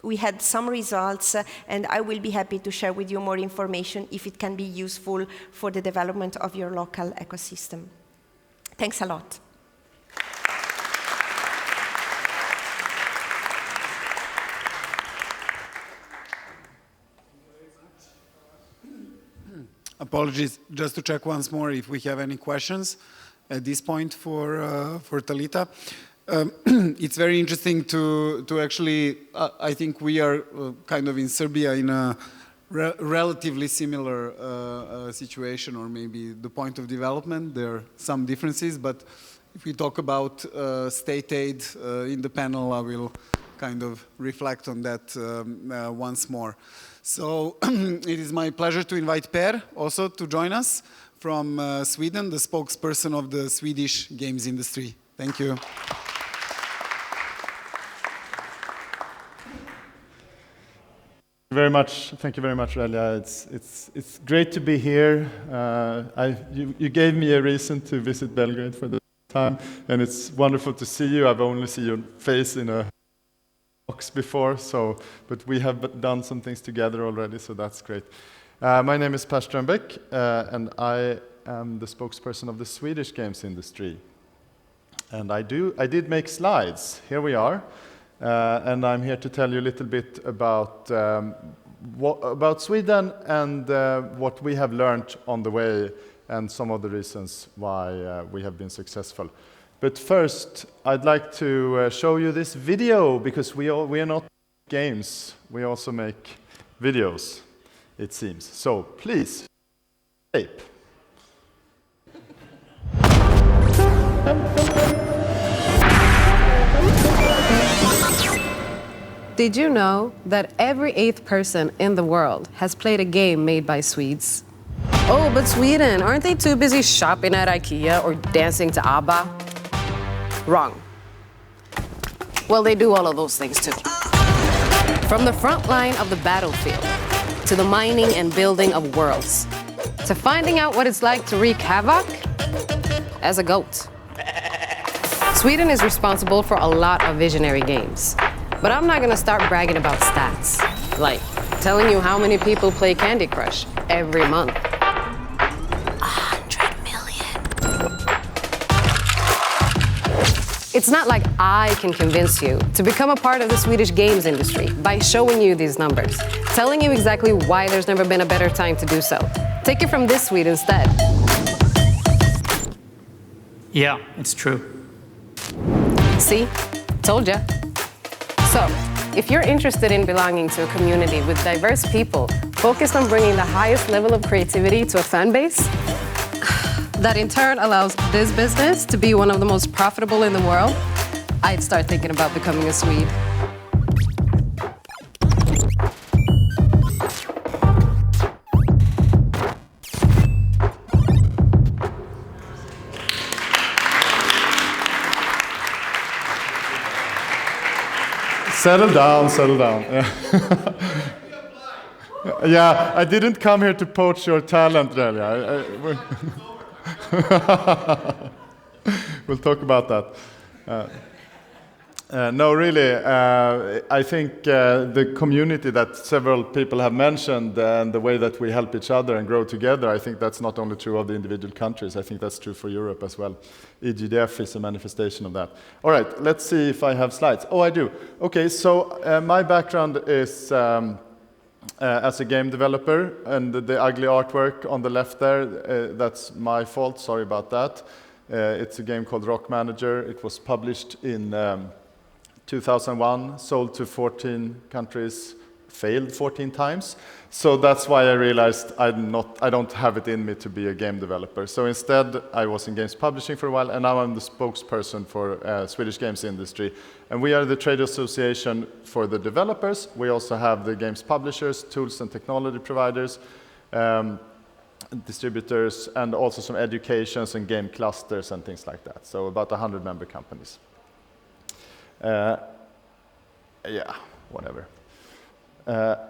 We had some results, and I will be happy to share with you more information if it can be useful for the development of your local ecosystem. Thanks a lot. Apologies, just to check once more if we have any questions. at this point for Talita. It's very interesting to actually, I think we are kind of in Serbia in a relatively similar situation, or maybe the point of development. There are some differences, but if we talk about state aid in the panel, I will kind of reflect on that once more. So it is my pleasure to invite Per also to join us from Sweden, the spokesperson of the Swedish games industry. Thank you. Thank you very much, Relia. It's great to be here. You gave me a reason to visit Belgrade for the time, and it's wonderful to see you. I've only seen your face in a box before, but we have done some things together already, so that's great. My name is Per Strömbäck, and I am the spokesperson of the Swedish games industry. And I did make slides. Here we are. And I'm here to tell you a little bit about Sweden and what we have learned on the way and some of the reasons why we have been successful. But first, I'd like to show you this video, because we are not games, we also make videos, it seems. So please, tape. Did you know that every 8th person in the world has played a game made by Swedes? Oh, but Sweden, aren't they too busy shopping at IKEA or dancing to ABBA? Wrong. Well, they do all of those things too. From the front line of the battlefield, to the mining and building of worlds, to finding out what it's like to wreak havoc as a goat. Sweden is responsible for a lot of visionary games. But I'm not gonna start bragging about stats, like telling you how many people play Candy Crush every month. 100 million. It's not like I can convince you to become a part of the Swedish games industry by showing you these numbers, telling you exactly why there's never been a better time to do so. Take it from this Swede instead. Yeah, it's true. See? Told ya. So, if you're interested in belonging to a community with diverse people focused on bringing the highest level of creativity to a fan base, that in turn allows this business to be one of the most profitable in the world, I'd start thinking about becoming a Swede. Settle down. Yeah. Yeah, I didn't come here to poach your talent, really. We'll talk about that. No, really, I think the community that several people have mentioned and the way that we help each other and grow together, I think that's not only true of the individual countries, I think that's true for Europe as well. EGDF is a manifestation of that. All right, let's see if I have slides. Oh, I do. Okay, so my background is as a game developer, and the ugly artwork on the left there, that's my fault, sorry about that. It's a game called Rock Manager. It was published in 2001, sold to 14 countries, failed 14 times. So that's why I realized I don't have it in me to be a game developer. So instead, I was in games publishing for a while, and now I'm the spokesperson for Swedish games industry. And we are the trade association for the developers. We also have the games publishers, tools and technology providers, distributors, and also some educations and game clusters and things like that. So about 100 member companies. Yeah, whatever.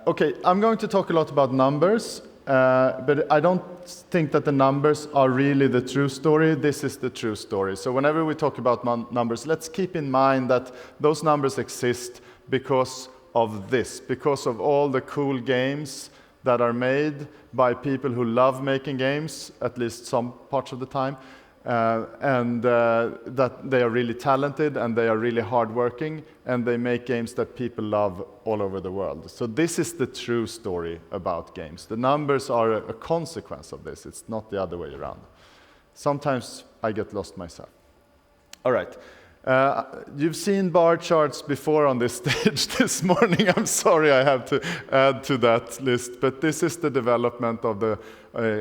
Okay, I'm going to talk a lot about numbers, but I don't think that the numbers are really the true story. This is the true story. So whenever we talk about numbers, let's keep in mind that those numbers exist because of this, because of all the cool games that are made by people who love making games, at least some parts of the time, and that they are really talented and they are really hardworking and they make games that people love all over the world. So this is the true story about games. The numbers are a consequence of this. It's not the other way around. Sometimes I get lost myself. All right. You've seen bar charts before on this stage this morning. I'm sorry I have to add to that list, but this is the development of the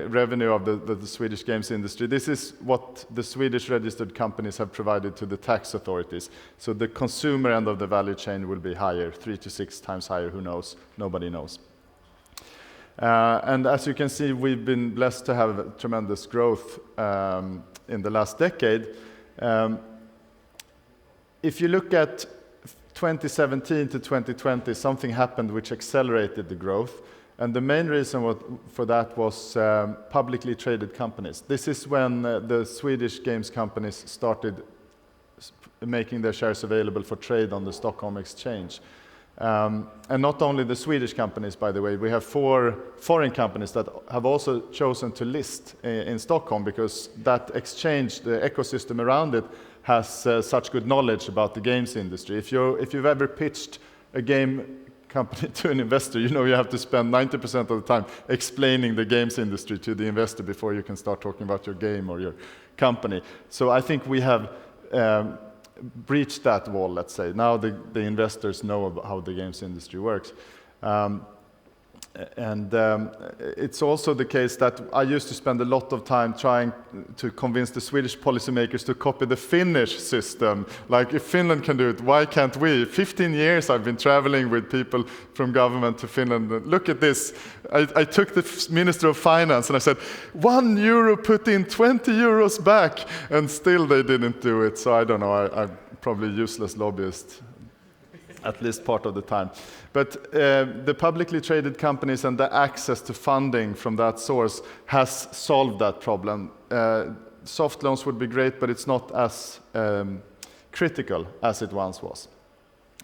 revenue of the Swedish games industry. This is what the Swedish registered companies have provided to the tax authorities. So the consumer end of the value chain will be higher, 3 to 6 times higher, who knows? Nobody knows. And as you can see, we've been blessed to have tremendous growth in the last decade. If you look at 2017 to 2020, something happened which accelerated the growth. And the main reason for that was publicly traded companies. This is when the Swedish games companies started making their shares available for trade on the Stockholm Exchange. And not only the Swedish companies, by the way, we have 4 foreign companies that have also chosen to list in Stockholm because that exchange, the ecosystem around it, has such good knowledge about the games industry. If you've ever pitched a game company to an investor, you know you have to spend 90% of the time explaining the games industry to the investor before you can start talking about your game or your company. So I think we have breached that wall, let's say. Now the investors know about how the games industry works. It's also the case that I used to spend a lot of time trying to convince the Swedish policymakers to copy the Finnish system. Like, if Finland can do it, why can't we? 15 years I've been traveling with people from government to Finland. Look at this. I took the Minister of Finance and I said, €1 put in 20 euros back, and still they didn't do it. So I don't know, I'm probably useless lobbyist. At least part of the time. But the publicly traded companies and the access to funding from that source has solved that problem. Soft loans would be great, but it's not as critical as it once was.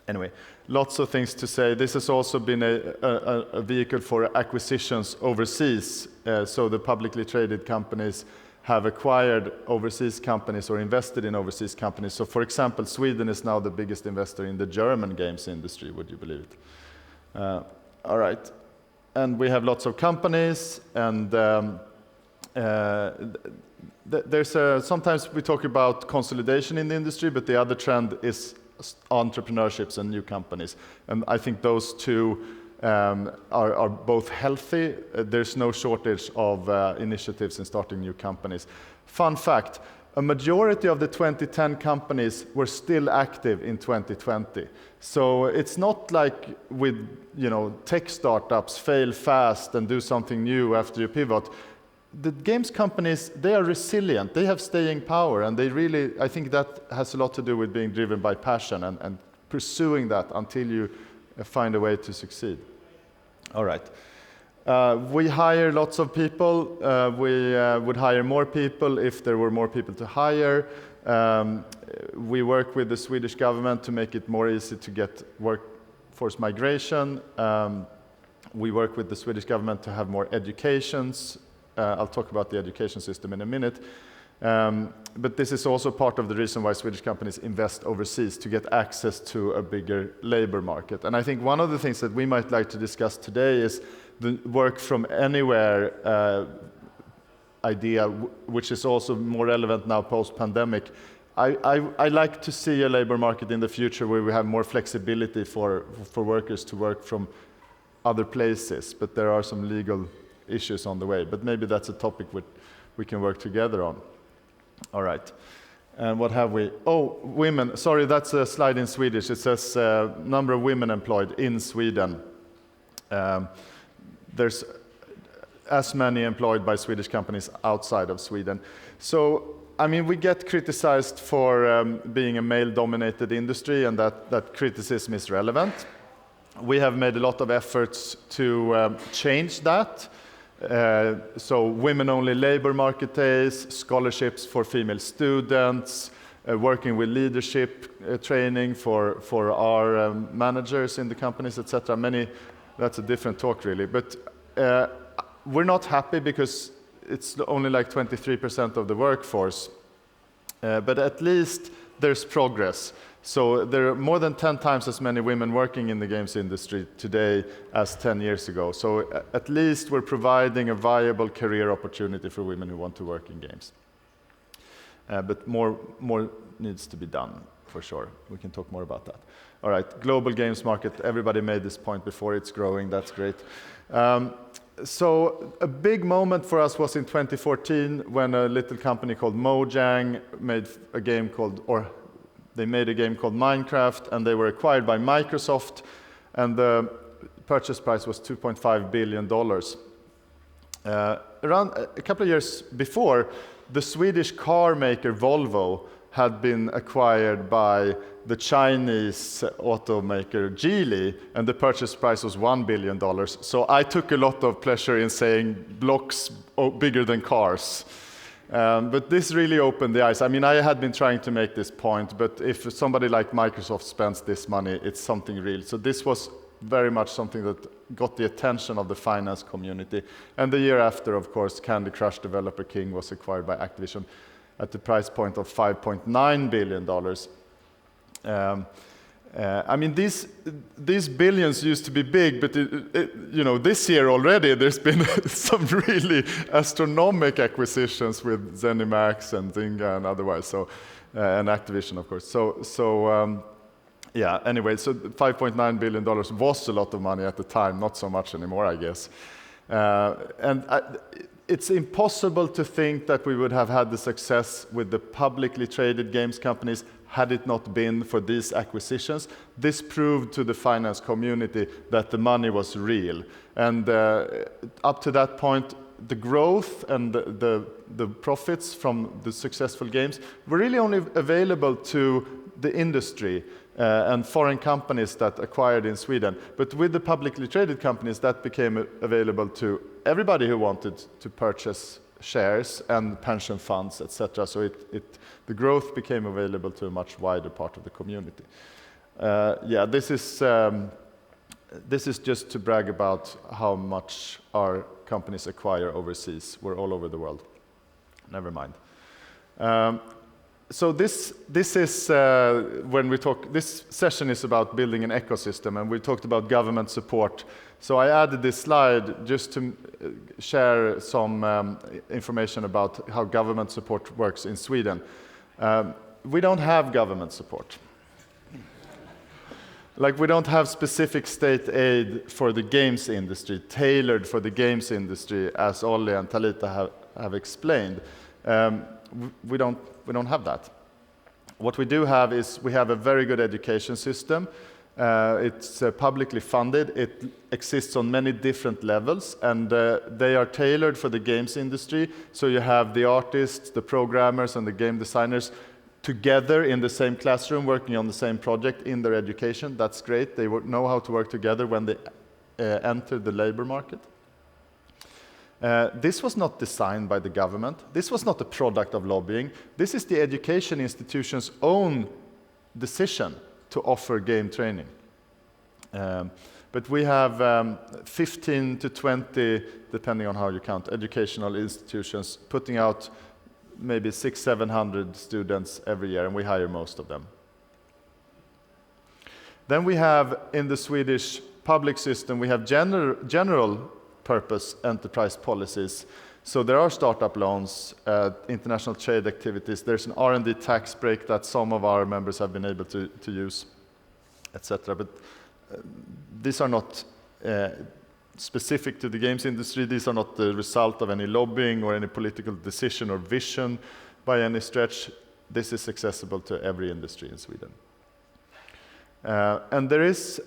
Anyway, lots of things to say. This has also been a vehicle for acquisitions overseas. So the publicly traded companies have acquired overseas companies or invested in overseas companies. So for example, Sweden is now the biggest investor in the German games industry, would you believe it? All right. And we have lots of companies, and sometimes we talk about consolidation in the industry, but the other trend is entrepreneurships and new companies. And I think those two are both healthy. There's no shortage of initiatives in starting new companies. Fun fact, a majority of the 2010 companies were still active in 2020. So it's not like with tech startups fail fast and do something new after you pivot. The games companies, they are resilient, they have staying power, and I think that has a lot to do with being driven by passion and pursuing that until you find a way to succeed. All right. We hire lots of people. We would hire more people if there were more people to hire. We work with the Swedish government to make it more easy to get workforce migration. We work with the Swedish government to have more educations. I'll talk about the education system in a minute. But this is also part of the reason why Swedish companies invest overseas, to get access to a bigger labor market. And I think one of the things that we might like to discuss today is the work from anywhere idea, which is also more relevant now post-pandemic. I like to see a labor market in the future where we have more flexibility for workers to work from other places, but there are some legal issues on the way. But maybe that's a topic we can work together on. All right. And what have we? Oh, women. Sorry, that's a slide in Swedish. It says number of women employed in Sweden. There's as many employed by Swedish companies outside of Sweden. So, I mean, we get criticized for being a male-dominated industry, and that criticism is relevant. We have made a lot of efforts to change that. So women-only labor market days, scholarships for female students, working with leadership training for our managers in the companies, etc. That's a different talk, really. But we're not happy because it's only like 23% of the workforce. But at least there's progress. So there are more than 10 times as many women working in the games industry today as 10 years ago. So at least we're providing a viable career opportunity for women who want to work in games. but more needs to be done, for sure. We can talk more about that. All right, global games market, everybody made this point before, it's growing, that's great. So a big moment for us was in 2014 when a little company called Mojang made a game called Minecraft, and they were acquired by Microsoft, and the purchase price was $2.5 billion. Around a couple of years before, the Swedish car maker Volvo had been acquired by the Chinese automaker Geely, and the purchase price was $1 billion. So I took a lot of pleasure in saying blocks bigger than cars. But this really opened the eyes. I mean, I had been trying to make this point, but if somebody like Microsoft spends this money, it's something real. So this was very much something that got the attention of the finance community. And the year after, of course, Candy Crush developer King was acquired by Activision at the price point of $5.9 billion. I mean, these billions used to be big, but you know, this year already there's been some really astronomical acquisitions with ZeniMax and Zynga and otherwise. So, and Activision, of course. Yeah. Anyway, so $5.9 billion was a lot of money at the time, not so much anymore, I guess. It's impossible to think that we would have had the success with the publicly traded games companies had it not been for these acquisitions. This proved to the finance community that the money was real. And up to that point, the growth and the profits from the successful games were really only available to the industry and foreign companies that acquired in Sweden. But with the publicly traded companies, that became available to everybody who wanted to purchase shares and pension funds, etc. So the growth became available to a much wider part of the community. Yeah, this is just to brag about how much our companies acquire overseas. We're all over the world. Never mind. So this is when we talk. This session is about building an ecosystem, and we talked about government support. So I added this slide just to share some information about how government support works in Sweden. We don't have government support. Like, we don't have specific state aid for the games industry, tailored for the games industry, as Olli and Talita have explained. We don't have that. What we do have is we have a very good education system. It's publicly funded. It exists on many different levels, and they are tailored for the games industry. So you have the artists, the programmers, and the game designers together in the same classroom, working on the same project in their education. That's great. They know how to work together when they enter the labor market. This was not designed by the government. This was not a product of lobbying. This is the education institution's own decision to offer game training. But we have 15 to 20, depending on how you count, educational institutions putting out maybe 600-700 students every year, and we hire most of them. Then we have, in the Swedish public system, we have general purpose enterprise policies. So there are startup loans, international trade activities. There's an R&D tax break that some of our members have been able to use, etc. But these are not specific to the games industry. These are not the result of any lobbying or any political decision or vision by any stretch. This is accessible to every industry in Sweden. And there is,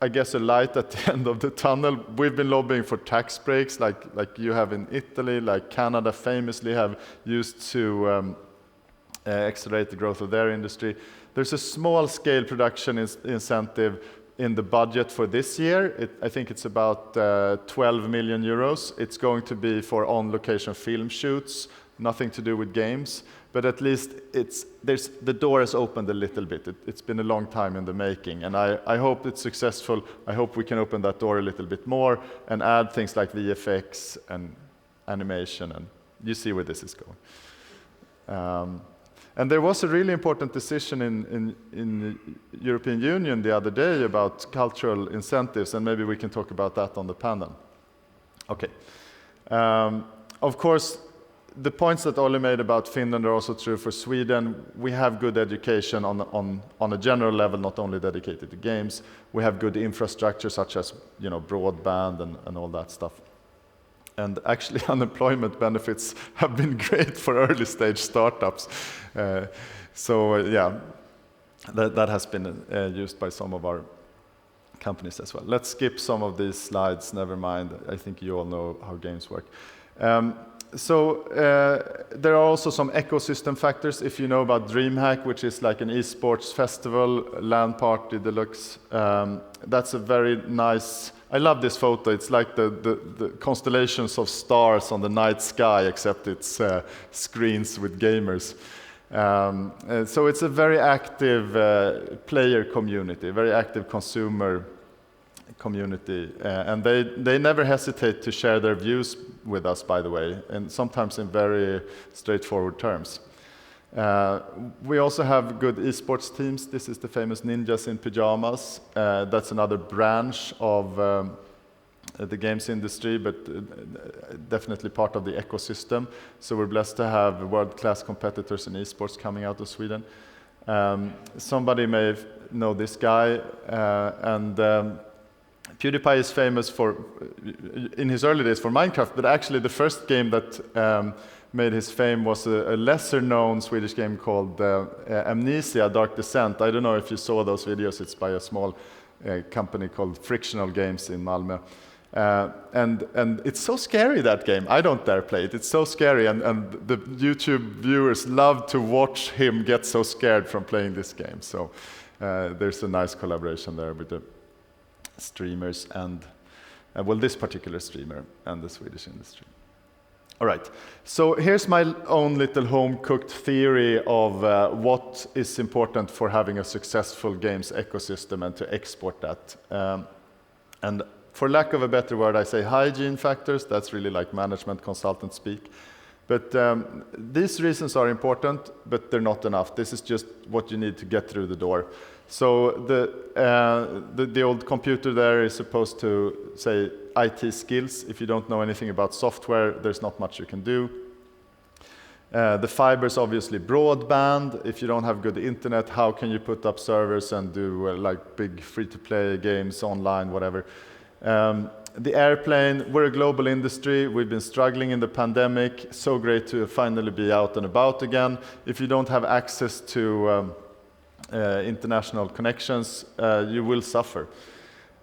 I guess, a light at the end of the tunnel. We've been lobbying for tax breaks like you have in Italy, like Canada famously have used to accelerate the growth of their industry. There's a small-scale production incentive in the budget for this year. I think it's about 12 million euros. It's going to be for on-location film shoots, nothing to do with games. But at least the door has opened a little bit. It's been a long time in the making, and I hope it's successful. I hope we can open that door a little bit more and add things like VFX and animation, and you see where this is going. And there was a really important decision in the European Union the other day about cultural incentives, and maybe we can talk about that on the panel. Okay. Of course, the points that Olli made about Finland are also true for Sweden. We have good education on a general level, not only dedicated to games. We have good infrastructure such as broadband and all that stuff. And actually unemployment benefits have been great for early stage startups. That has been used by some of our companies as well. Let's skip some of these slides, never mind. I think you all know how games work. There are also some ecosystem factors. If you know about DreamHack, which is like an esports festival, LAN party deluxe, that's a very nice, I love this photo. It's like the constellations of stars on the night sky, except it's screens with gamers. So it's a very active player community, very active consumer community, and they never hesitate to share their views with us, by the way, and sometimes in very straightforward terms. We also have good esports teams. This is the famous Ninjas in Pyjamas. That's another branch of the games industry, but definitely part of the ecosystem. So we're blessed to have world-class competitors in esports coming out of Sweden. Somebody may know this guy, and PewDiePie is famous for, in his early days, for Minecraft, but actually the first game that made his fame was a lesser-known Swedish game called Amnesia: Dark Descent. I don't know if you saw those videos. It's by a small company called Frictional Games in Malmö. And it's so scary, that game. I don't dare play it. It's so scary, and the YouTube viewers love to watch him get so scared from playing this game. So there's a nice collaboration there with the streamers and, well, this particular streamer and the Swedish industry. All right, so here's my own little home-cooked theory of what is important for having a successful games ecosystem and to export that. And for lack of a better word, I say hygiene factors. That's really like management consultant speak. But these reasons are important, but they're not enough. This is just what you need to get through the door. So the old computer there is supposed to say IT skills. If you don't know anything about software, there's not much you can do. The fiber is obviously broadband. If you don't have good internet, how can you put up servers and do like big free-to-play games online, whatever? The airplane, we're a global industry. We've been struggling in the pandemic. So great to finally be out and about again. If you don't have access to international connections, you will suffer.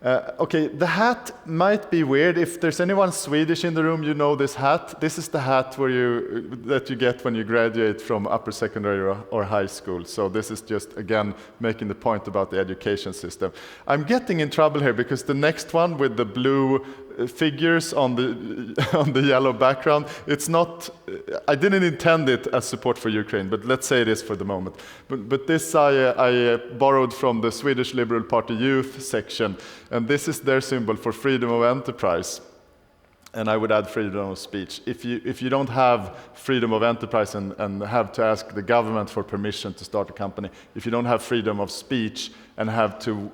Okay, the hat might be weird. If there's anyone Swedish in the room, you know this hat. This is the hat that you get when you graduate from upper secondary or high school. So this is just, again, making the point about the education system. I'm getting in trouble here because the next one with the blue figures on the yellow background, it's not, I didn't intend it as support for Ukraine, but let's say it is for the moment. But this I borrowed from the Swedish Liberal Party youth section, and this is their symbol for freedom of enterprise. And I would add freedom of speech. If you don't have freedom of enterprise and have to ask the government for permission to start a company, if you don't have freedom of speech and have to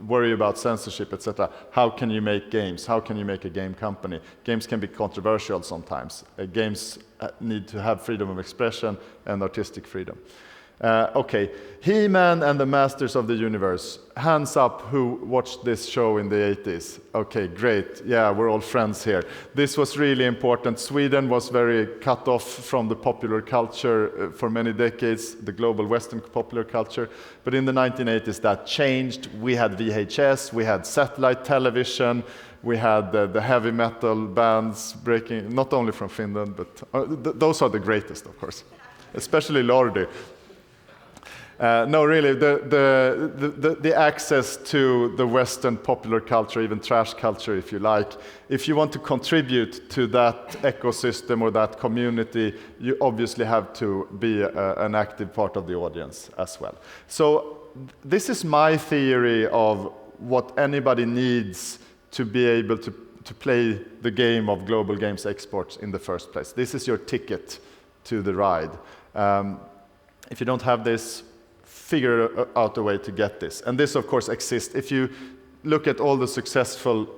worry about censorship, etc., how can you make games? How can you make a game company? Games can be controversial sometimes. Games need to have freedom of expression and artistic freedom. Okay, He-Man and the Masters of the Universe. Hands up who watched this show in the 80s. Okay, great. Yeah, we're all friends here. This was really important. Sweden was very cut off from the popular culture for many decades, the global Western popular culture. But in the 1980s, that changed. We had VHS, we had satellite television, we had the heavy metal bands breaking, not only from Finland, but those are the greatest, of course, especially Lordi. No, really, the access to the Western popular culture, even trash culture, if you like, if you want to contribute to that ecosystem or that community, you obviously have to be an active part of the audience as well. So this is my theory of what anybody needs to be able to play the game of global games exports in the first place. This is your ticket to the ride. If you don't have this, figure out a way to get this. And this, of course, exists. If you look at all the successful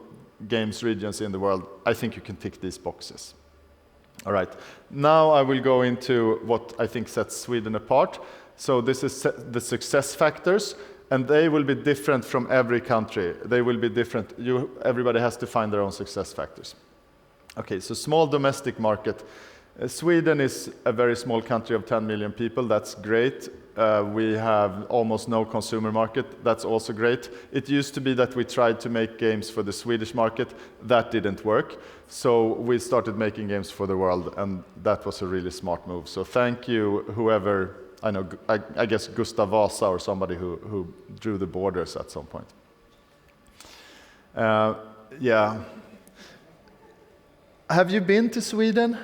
games regions in the world, I think you can tick these boxes. All right, now I will go into what I think sets Sweden apart. So this is the success factors, and they will be different from every country. They will be different. Everybody has to find their own success factors. Okay, so small domestic market. Sweden is a very small country of 10 million people. That's great. We have almost no consumer market. That's also great. It used to be that we tried to make games for the Swedish market. That didn't work. So we started making games for the world, and that was a really smart move. So thank you, whoever, I know, I guess Gustav Vasa or somebody who drew the borders at some point. Yeah. Have you been to Sweden?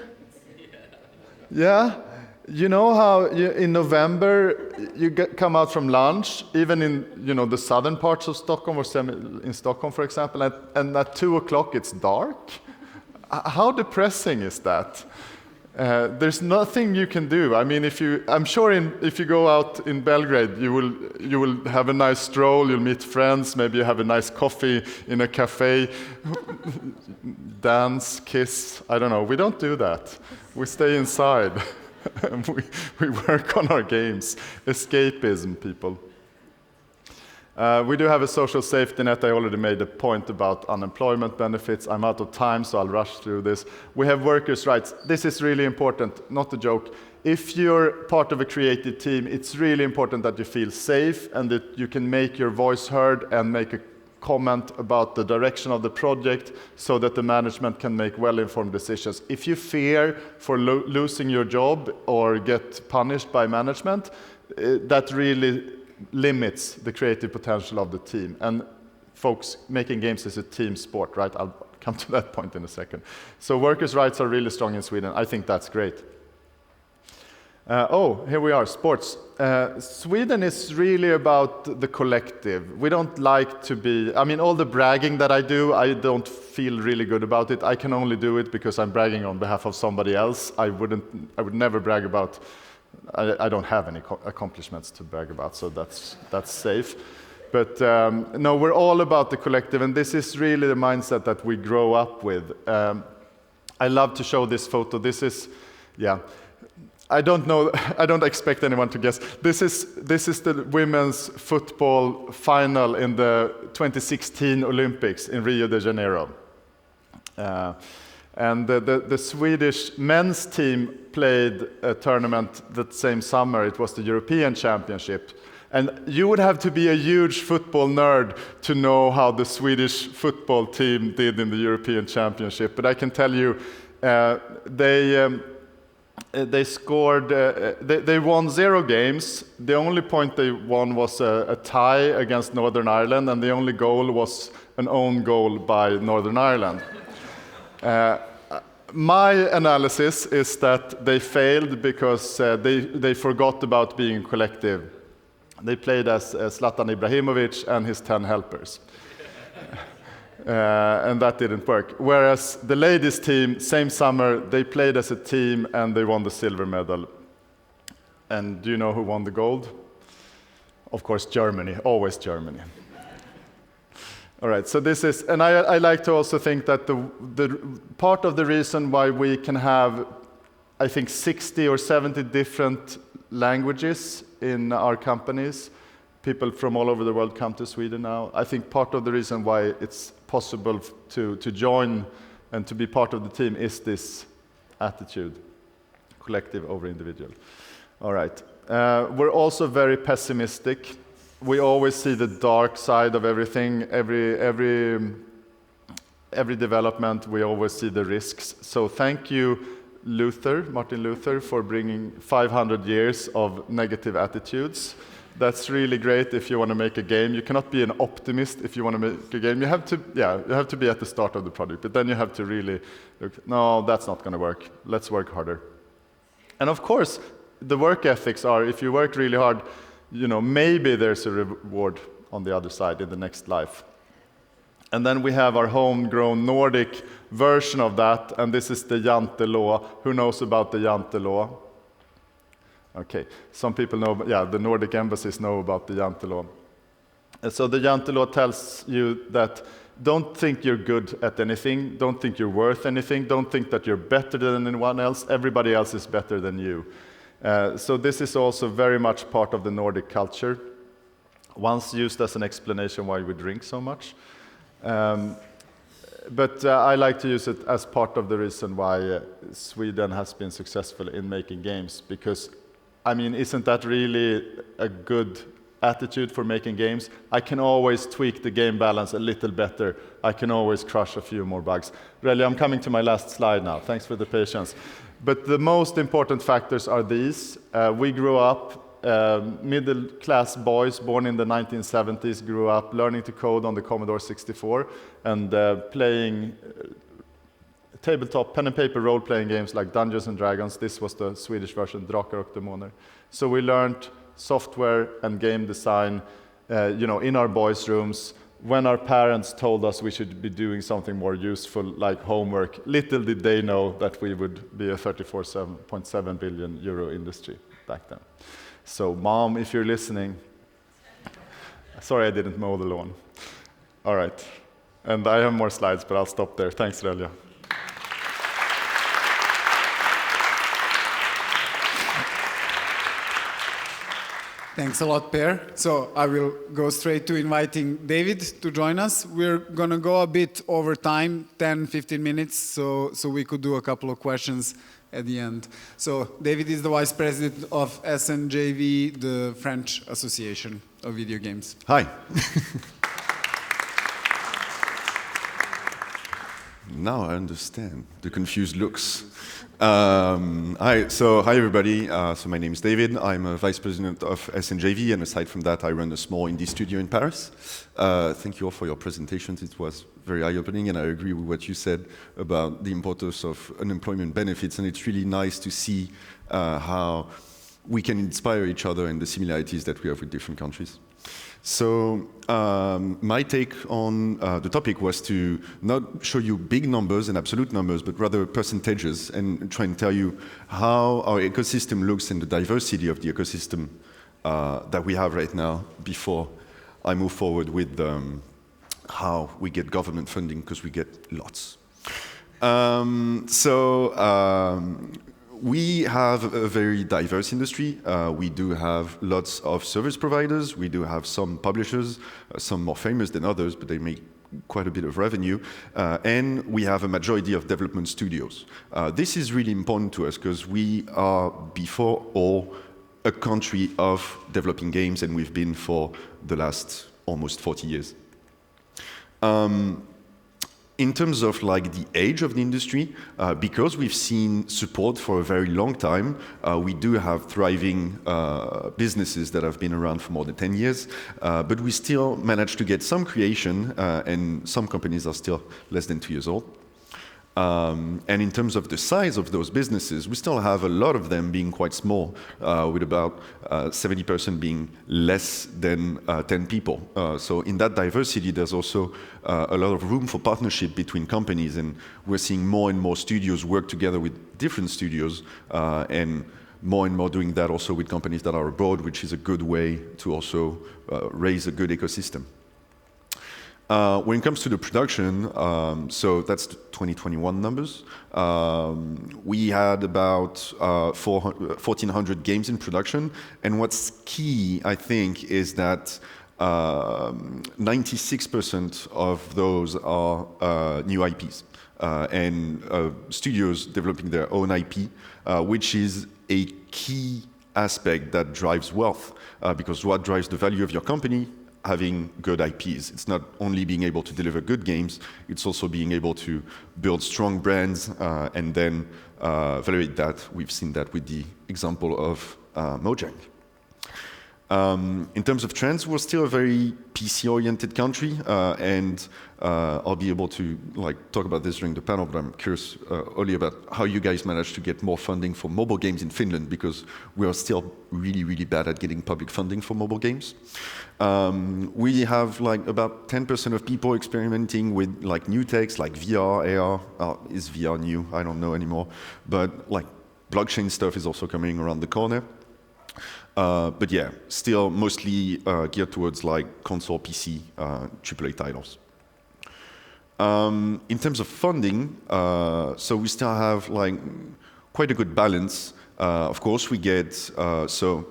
Yeah? You know how in November you come out from lunch, even in the southern parts of Stockholm or in Stockholm, for example, and at 2 o'clock it's dark? How depressing is that? There's nothing you can do. I mean, I'm sure if you go out in Belgrade, you will have a nice stroll, you'll meet friends, maybe you have a nice coffee in a cafe, dance, kiss, I don't know. We don't do that. We stay inside. we work on our games. Escapism, people. We do have a social safety net. I already made a point about unemployment benefits. I'm out of time, so I'll rush through this. We have workers' rights. This is really important, not a joke. If you're part of a creative team, it's really important that you feel safe and that you can make your voice heard and make a comment about the direction of the project so that the management can make well-informed decisions. If you fear for losing your job or get punished by management, that really limits the creative potential of the team. And folks, making games is a team sport, right? I'll come to that point in a second. So workers' rights are really strong in Sweden. I think that's great. Here we are, sports. Sweden is really about the collective. We don't like to be, I mean, all the bragging that I do, I don't feel really good about it. I can only do it because I'm bragging on behalf of somebody else. I would never brag about, I don't have any accomplishments to brag about, so that's safe. But no, we're all about the collective, and this is really the mindset that we grow up with. I love to show this photo. This is, yeah. I don't know, I don't expect anyone to guess. This is the women's football final in the 2016 Olympics in Rio de Janeiro. And the Swedish men's team played a tournament that same summer. It was the European Championship. And you would have to be a huge football nerd to know how the Swedish football team did in the European Championship. But I can tell you, they scored, they won 0 games. The only point they won was a tie against Northern Ireland, and the only goal was an own goal by Northern Ireland. My analysis is that they failed because they forgot about being collective. They played as Zlatan Ibrahimovic and his 10 helpers. And that didn't work. Whereas the ladies team, same summer, they played as a team and they won the silver medal. And do you know who won the gold? Of course, Germany, always Germany. All right, so this is, and I like to also think that the part of the reason why we can have, I think, 60 or 70 different languages in our companies. People from all over the world come to Sweden now. I think part of the reason why it's possible to join and to be part of the team is this attitude, collective over individual. All right. We're also very pessimistic. We always see the dark side of everything. Every development, we always see the risks. So thank you, Martin Luther, for bringing 500 years of negative attitudes. That's really great if you want to make a game. You cannot be an optimist if you want to make a game. You have to be at the start of the project, but then you have to really look, no, that's not going to work. Let's work harder. And of course, the work ethics are, if you work really hard, maybe there's a reward on the other side in the next life. And then we have our homegrown Nordic version of that, and this is the Jante law. Who knows about the Jante law? Okay, some people know, the Nordic embassies know about the Jante law. And so the Jante law tells you that Don't think you're good at anything. Don't think you're worth anything. Don't think that you're better than anyone else. Everybody else is better than you. So this is also very much part of the Nordic culture, once used as an explanation why we drink so much. But I like to use it as part of the reason why Sweden has been successful in making games, because, I mean, isn't that really a good attitude for making games? I can always tweak the game balance a little better. I can always crush a few more bugs. Really, I'm coming to my last slide now. Thanks for the patience. But the most important factors are these. We grew up, middle-class boys born in the 1970s grew up learning to code on the Commodore 64 and playing tabletop pen and paper role-playing games like Dungeons and Dragons. This was the Swedish version, Drakar och Demoner. So we learned software and game design, in our boys' rooms. When our parents told us we should be doing something more useful, like homework, little did they know that we would be a 34.7 billion euro industry back then. So, Mom, if you're listening, sorry I didn't mow the lawn. All right, and I have more slides, but I'll stop there. Thanks, Relja. Thanks a lot, Per. So I will go straight to inviting David to join us. We're going to go a bit over time, 10, 15 minutes, so we could do a couple of questions at the end. So David is the Vice President of SNJV, the French Association of Video Games. Hi. Now I understand the confused looks. Hi everybody. So my name is David. I'm a vice president of SNJV, and aside from that, I run a small indie studio in Paris. Thank you all for your presentations. It was very eye-opening, and I agree with what you said about the importance of unemployment benefits. And it's really nice to see how we can inspire each other and the similarities that we have with different countries. So my take on the topic was to not show you big numbers and absolute numbers, but rather percentages, and try and tell you how our ecosystem looks and the diversity of the ecosystem that we have right now before I move forward with how we get government funding, because we get lots. We have a very diverse industry. We do have lots of service providers. We do have some publishers, some more famous than others, but they make quite a bit of revenue. And we have a majority of development studios. This is really important to us because we are, before all, a country of developing games, and we've been for the last almost 40 years. In terms of like the age of the industry, because we've seen support for a very long time, we do have thriving businesses that have been around for more than 10 years, but we still manage to get some creation, and some companies are still less than 2 years old. And in terms of the size of those businesses, we still have a lot of them being quite small, with about 70% being less than 10 people. So in that diversity, there's also a lot of room for partnership between companies, and we're seeing more and more studios work together with different studios, and more doing that also with companies that are abroad, which is a good way to also raise a good ecosystem. When it comes to the production, so that's the 2021 numbers. We had about 1,400 games in production, and what's key, I think, is that 96% of those are new IPs, and studios developing their own IP, which is a key aspect that drives wealth, because what drives the value of your company? Having good IPs. It's not only being able to deliver good games, it's also being able to build strong brands and then validate that. We've seen that with the example of Mojang. In terms of trends, we're still a very PC-oriented country, and I'll be able to talk about this during the panel, but I'm curious only about how you guys managed to get more funding for mobile games in Finland, because we are still really bad at getting public funding for mobile games. We have about 10% of people experimenting with new techs like VR, AR. Is VR new? I don't know anymore. But blockchain stuff is also coming around the corner. But yeah, still mostly geared towards console PC AAA titles. In terms of funding, so we still have like quite a good balance. Of course, we get, so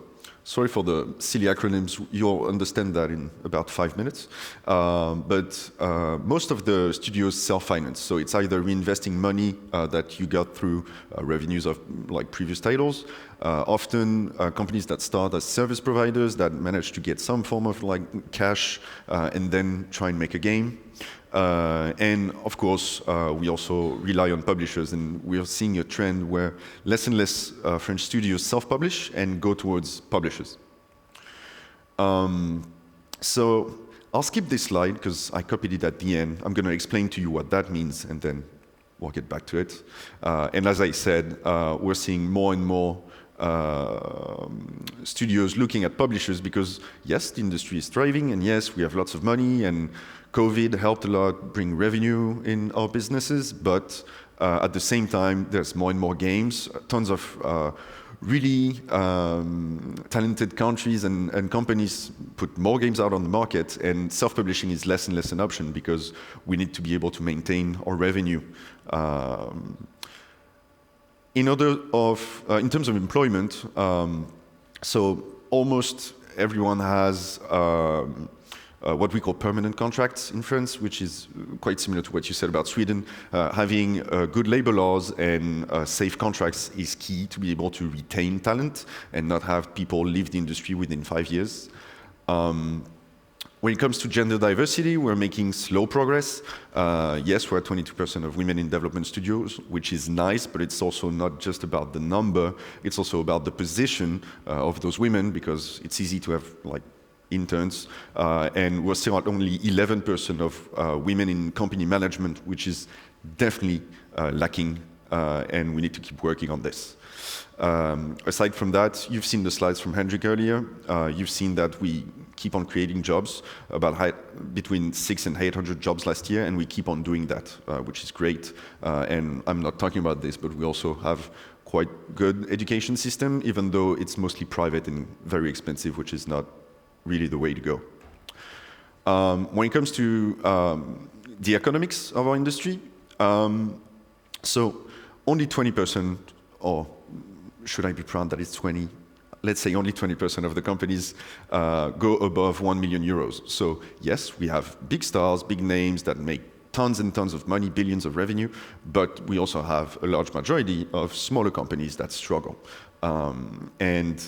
sorry for the silly acronyms, you'll understand that in about 5 minutes. But most of the studios self-finance, so it's either reinvesting money that you got through revenues of like previous titles, often companies that start as service providers that manage to get some form of like cash and then try and make a game. And of course, we also rely on publishers, and we are seeing a trend where less and less French studios self-publish and go towards publishers. So I'll skip this slide because I copied it at the end. I'm going to explain to you what that means, and then we'll get back to it. And as I said, we're seeing more and more studios looking at publishers because, yes, the industry is thriving, and yes, we have lots of money, and COVID helped a lot bring revenue in our businesses, but at the same time, there's more and more games, tons of really talented countries and companies put more games out on the market, and self-publishing is less and less an option because we need to be able to maintain our revenue. In terms of employment, so almost everyone has what we call permanent contracts in France, which is quite similar to what you said about Sweden. Having good labor laws and safe contracts is key to be able to retain talent and not have people leave the industry within 5 years. When it comes to gender diversity, we're making slow progress. Yes, we're at 22% of women in development studios, which is nice, but it's also not just about the number, it's also about the position of those women, because it's easy to have like interns, and we're still at only 11% of women in company management, which is definitely lacking, and we need to keep working on this. Aside from that, you've seen the slides from Hendrik earlier. You've seen that we keep on creating jobs, about between 600 and 800 jobs last year, and we keep on doing that, which is great. And I'm not talking about this, but we also have quite good education system, even though it's mostly private and very expensive, which is not really the way to go. When it comes to the economics of our industry, so only 20%, or should I be proud that it's 20? Let's say only 20% of the companies go above 1 million euros. So yes, we have big stars, big names that make tons and tons of money, billions of revenue, but we also have a large majority of smaller companies that struggle. And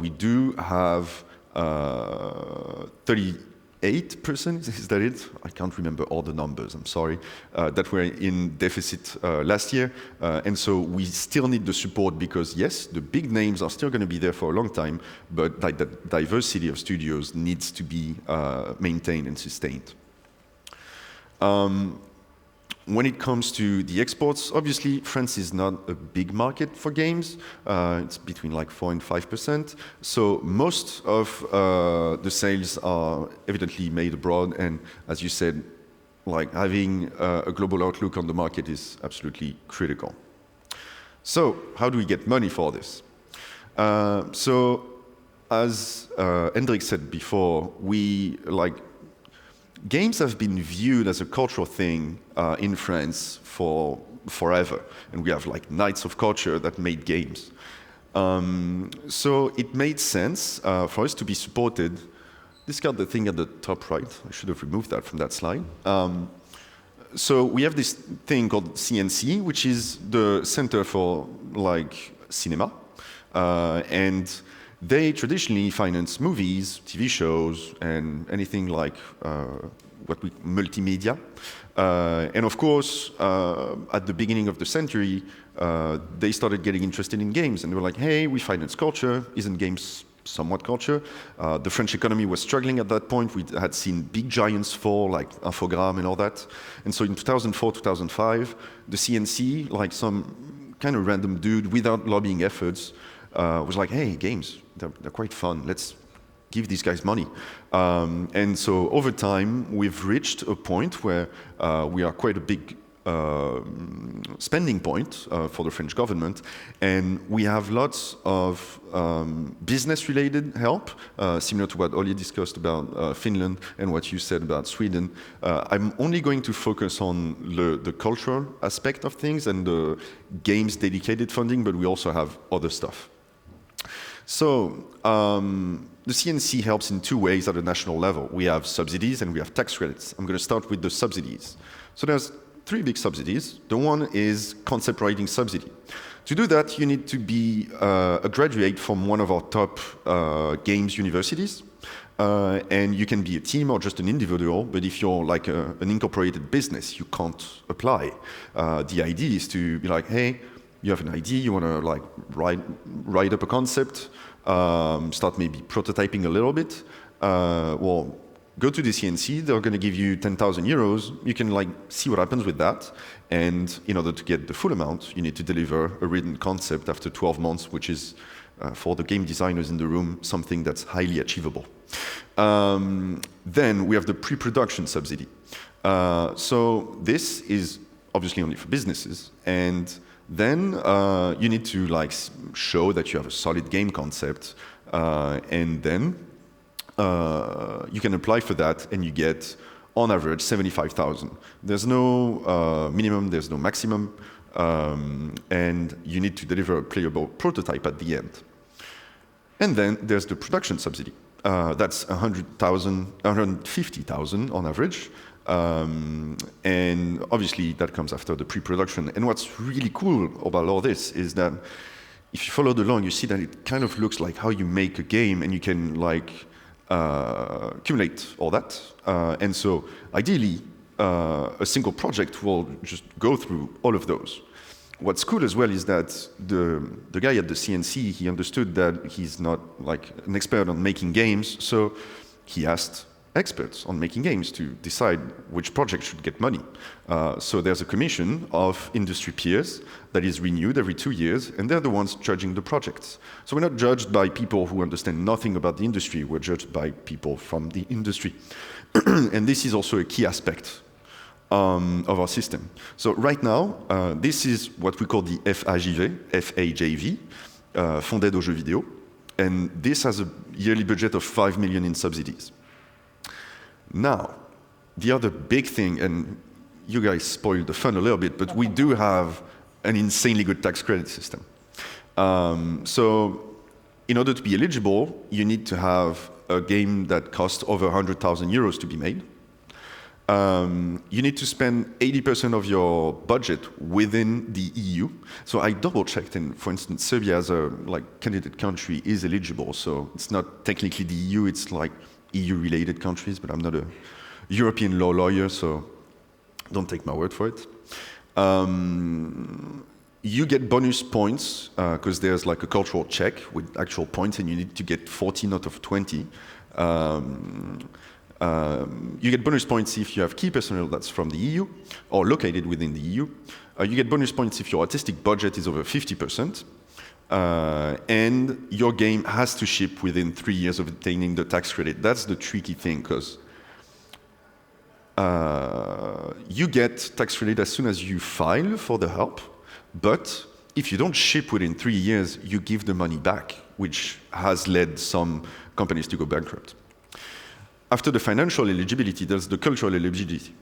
we do have 38%, is that it? I can't remember all the numbers, I'm sorry, that were in deficit last year. And so we still need the support because, yes, the big names are still going to be there for a long time, but like the diversity of studios needs to be maintained and sustained. When it comes to the exports, obviously, France is not a big market for games. It's between like 4% and 5%. So most of the sales are evidently made abroad. And as you said, like having a global outlook on the market is absolutely critical. So how do we get money for this? So as Hendrik said before, games have been viewed as a cultural thing in France for forever. And we have like Knights of Culture that made games. So it made sense for us to be supported. Discard the thing at the top right. I should have removed that from that slide. So we have this thing called CNC, which is the Center for like Cinema. And they traditionally finance movies, TV shows, and anything like multimedia. And of course, at the beginning of the century, they started getting interested in games. And they were like, hey, we finance culture. Isn't games somewhat culture? The French economy was struggling at that point. We had seen big giants fall, like Infogrames and all that. And so in 2004, 2005, the CNC, like some kind of random dude without lobbying efforts, was like, hey, games, they're quite fun. Let's give these guys money. And so over time, we've reached a point where we are quite a big spending point for the French government, and we have lots of business-related help, similar to what Olli discussed about Finland and what you said about Sweden. I'm only going to focus on the cultural aspect of things and the games dedicated funding, but we also have other stuff. So the CNC helps in two ways at a national level. We have subsidies and we have tax credits. I'm going to start with the subsidies. So there's three big subsidies. The one is concept writing subsidy. To do that, you need to be a graduate from one of our top games universities. And you can be a team or just an individual, but if you're like an incorporated business, you can't apply. The idea is to be like, hey, you have an idea, you want to like write up a concept, start maybe prototyping a little bit. Well, go to the CNC, they're going to give you 10,000 euros. You can like see what happens with that. And in order to get the full amount, you need to deliver a written concept after 12 months, which is, for the game designers in the room, something that's highly achievable. Then we have the pre-production subsidy. So this is obviously only for businesses. And then you need to like show that you have a solid game concept. And then you can apply for that and you get, on average, 75,000. There's no minimum, there's no maximum, and you need to deliver a playable prototype at the end. And then there's the production subsidy. That's 150,000 on average. And obviously that comes after the pre-production. And what's really cool about all this is that if you follow along, you see that it kind of looks like how you make a game, and you can like accumulate all that. And so ideally, a single project will just go through all of those. What's cool as well is that the guy at the CNC, he understood that he's not like an expert on making games, so he asked experts on making games to decide which project should get money. So there's a commission of industry peers that is renewed every 2 years, and they're the ones judging the projects. So we're not judged by people who understand nothing about the industry, we're judged by people from the industry. And this is also a key aspect of our system. So right now, this is what we call the FAJV, Fonds d'aide aux jeux vidéo, and this has a yearly budget of 5 million in subsidies. Now, the other big thing, and you guys spoiled the fun a little bit, but we do have an insanely good tax credit system. So in order to be eligible, you need to have a game that costs over 100,000 euros to be made. You need to spend 80% of your budget within the EU. So I double-checked, and for instance, Serbia as a candidate country is eligible. So it's not technically the EU, it's like EU-related countries, but I'm not a European law lawyer, so don't take my word for it. You get bonus points because there's like a cultural check with actual points, and you need to get 14 out of 20. You get bonus points if you have key personnel that's from the EU or located within the EU. You get bonus points if your artistic budget is over 50%. And your game has to ship within 3 years of obtaining the tax credit. That's the tricky thing, because you get tax credit as soon as you file for the help, but if you don't ship within 3 years, you give the money back, which has led some companies to go bankrupt. After the financial eligibility, there's the cultural eligibility.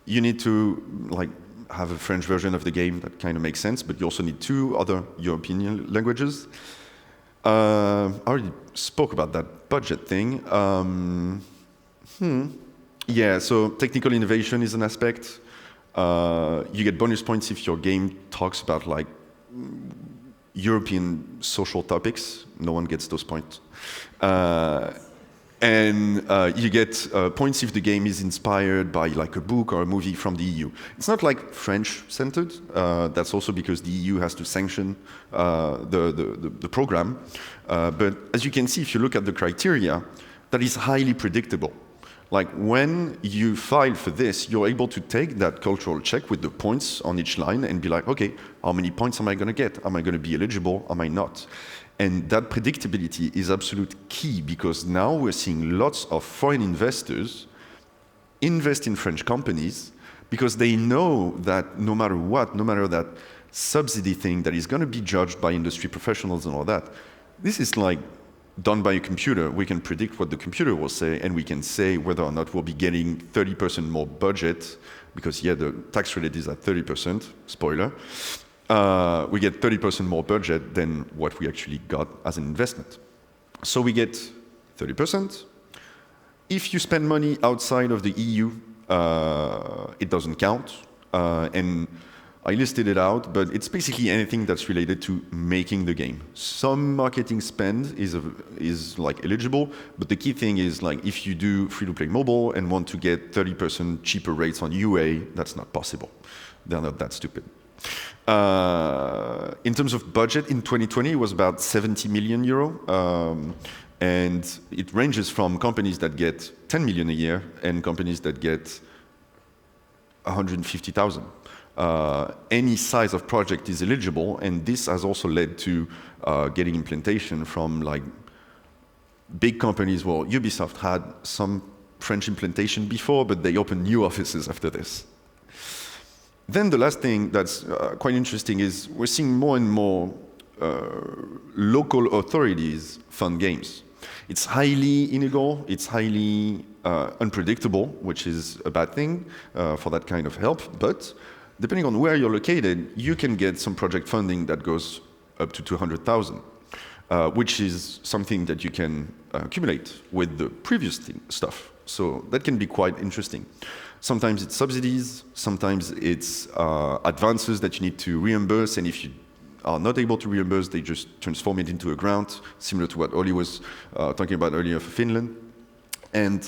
You need to have a French version of the game, that kind of makes sense, but you also need 2 other European languages. I already spoke about that budget thing. Yeah, so technical innovation is an aspect. You get bonus points if your game talks about European social topics. No one gets those points. And you get points if the game is inspired by a book or a movie from the EU. It's not French-centered. That's also because the EU has to sanction the program. But as you can see, if you look at the criteria, that is highly predictable. When you file for this, you're able to take that cultural check with the points on each line and be like, okay, how many points am I going to get? Am I going to be eligible? Am I not? And that predictability is absolute key, because now we're seeing lots of foreign investors invest in French companies because they know that no matter what, no matter that subsidy thing that is going to be judged by industry professionals and all that, this is like done by a computer. We can predict what the computer will say, and we can say whether or not we'll be getting 30% more budget, because yeah, the tax credit is at 30%, spoiler. We get 30% more budget than what we actually got as an investment. So we get 30%. If you spend money outside of the EU, it doesn't count. And I listed it out, but it's basically anything that's related to making the game. Some marketing spend is like eligible, but the key thing is like if you do free-to-play mobile and want to get 30% cheaper rates on UA, that's not possible. They're not that stupid. In terms of budget, in 2020, it was about 70 million euro. And it ranges from companies that get 10 million a year and companies that get 150,000. Any size of project is eligible, and this has also led to getting implementation from like big companies. Well, Ubisoft had some French implementation before, but they opened new offices after this. Then the last thing that's quite interesting is we're seeing more and more local authorities fund games. It's highly illegal, it's highly unpredictable, which is a bad thing for that kind of help, but depending on where you're located, you can get some project funding that goes up to 200,000, which is something that you can accumulate with the previous stuff. So that can be quite interesting. Sometimes it's subsidies, sometimes it's advances that you need to reimburse, and if you are not able to reimburse, they just transform it into a grant, similar to what Oli was talking about earlier for Finland. And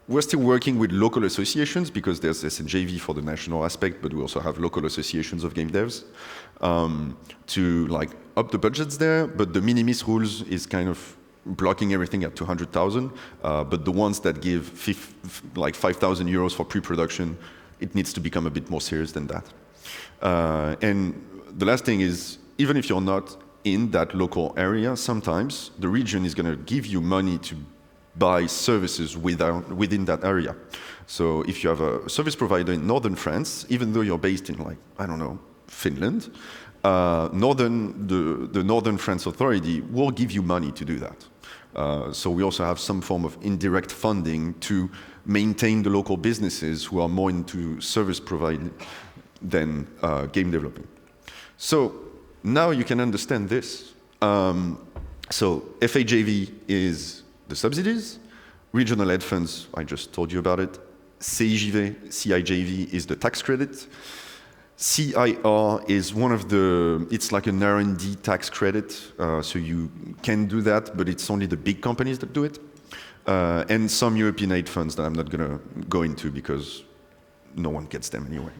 we're still working with local associations because there's SNJV for the national aspect, but we also have local associations of game devs to like up the budgets there. But the minimis rules is kind of blocking everything at 200,000. But the ones that give like 5,000 euros for pre-production, it needs to become a bit more serious than that. And the last thing is, even if you're not in that local area, sometimes the region is going to give you money to buy services within that area. So if you have a service provider in northern France, even though you're based in like, I don't know, Finland, the Northern France Authority will give you money to do that. So we also have some form of indirect funding to maintain the local businesses who are more into service providing than game developing. So now you can understand this. So FAJV is the subsidies, regional aid funds, I just told you about it. CIJV is the tax credit. CIR is one of the, it's like an R&D tax credit, so you can do that, but it's only the big companies that do it. And some European aid funds that I'm not going to go into because no one gets them anyway.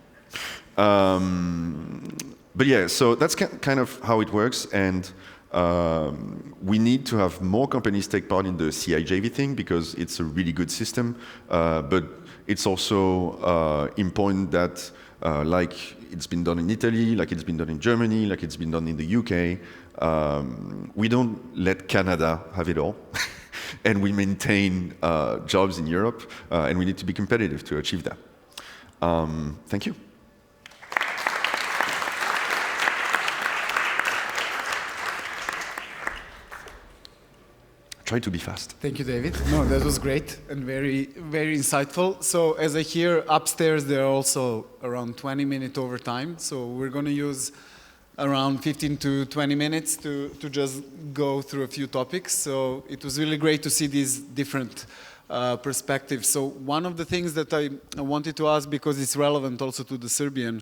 But yeah, so that's kind of how it works, and we need to have more companies take part in the CIJV thing because it's a really good system, but it's also important that like it's been done in Italy, like it's been done in Germany, like it's been done in the UK, we don't let Canada have it all. And we maintain jobs in Europe, and we need to be competitive to achieve that. Thank you. Try to be fast. Thank you, David. No, that was great and very, very insightful. So as I hear upstairs, there are also around 20-minute overtime. So we're going to use around 15 to 20 minutes to just go through a few topics. So it was really great to see these different perspectives. So one of the things that I wanted to ask, because it's relevant also to the Serbian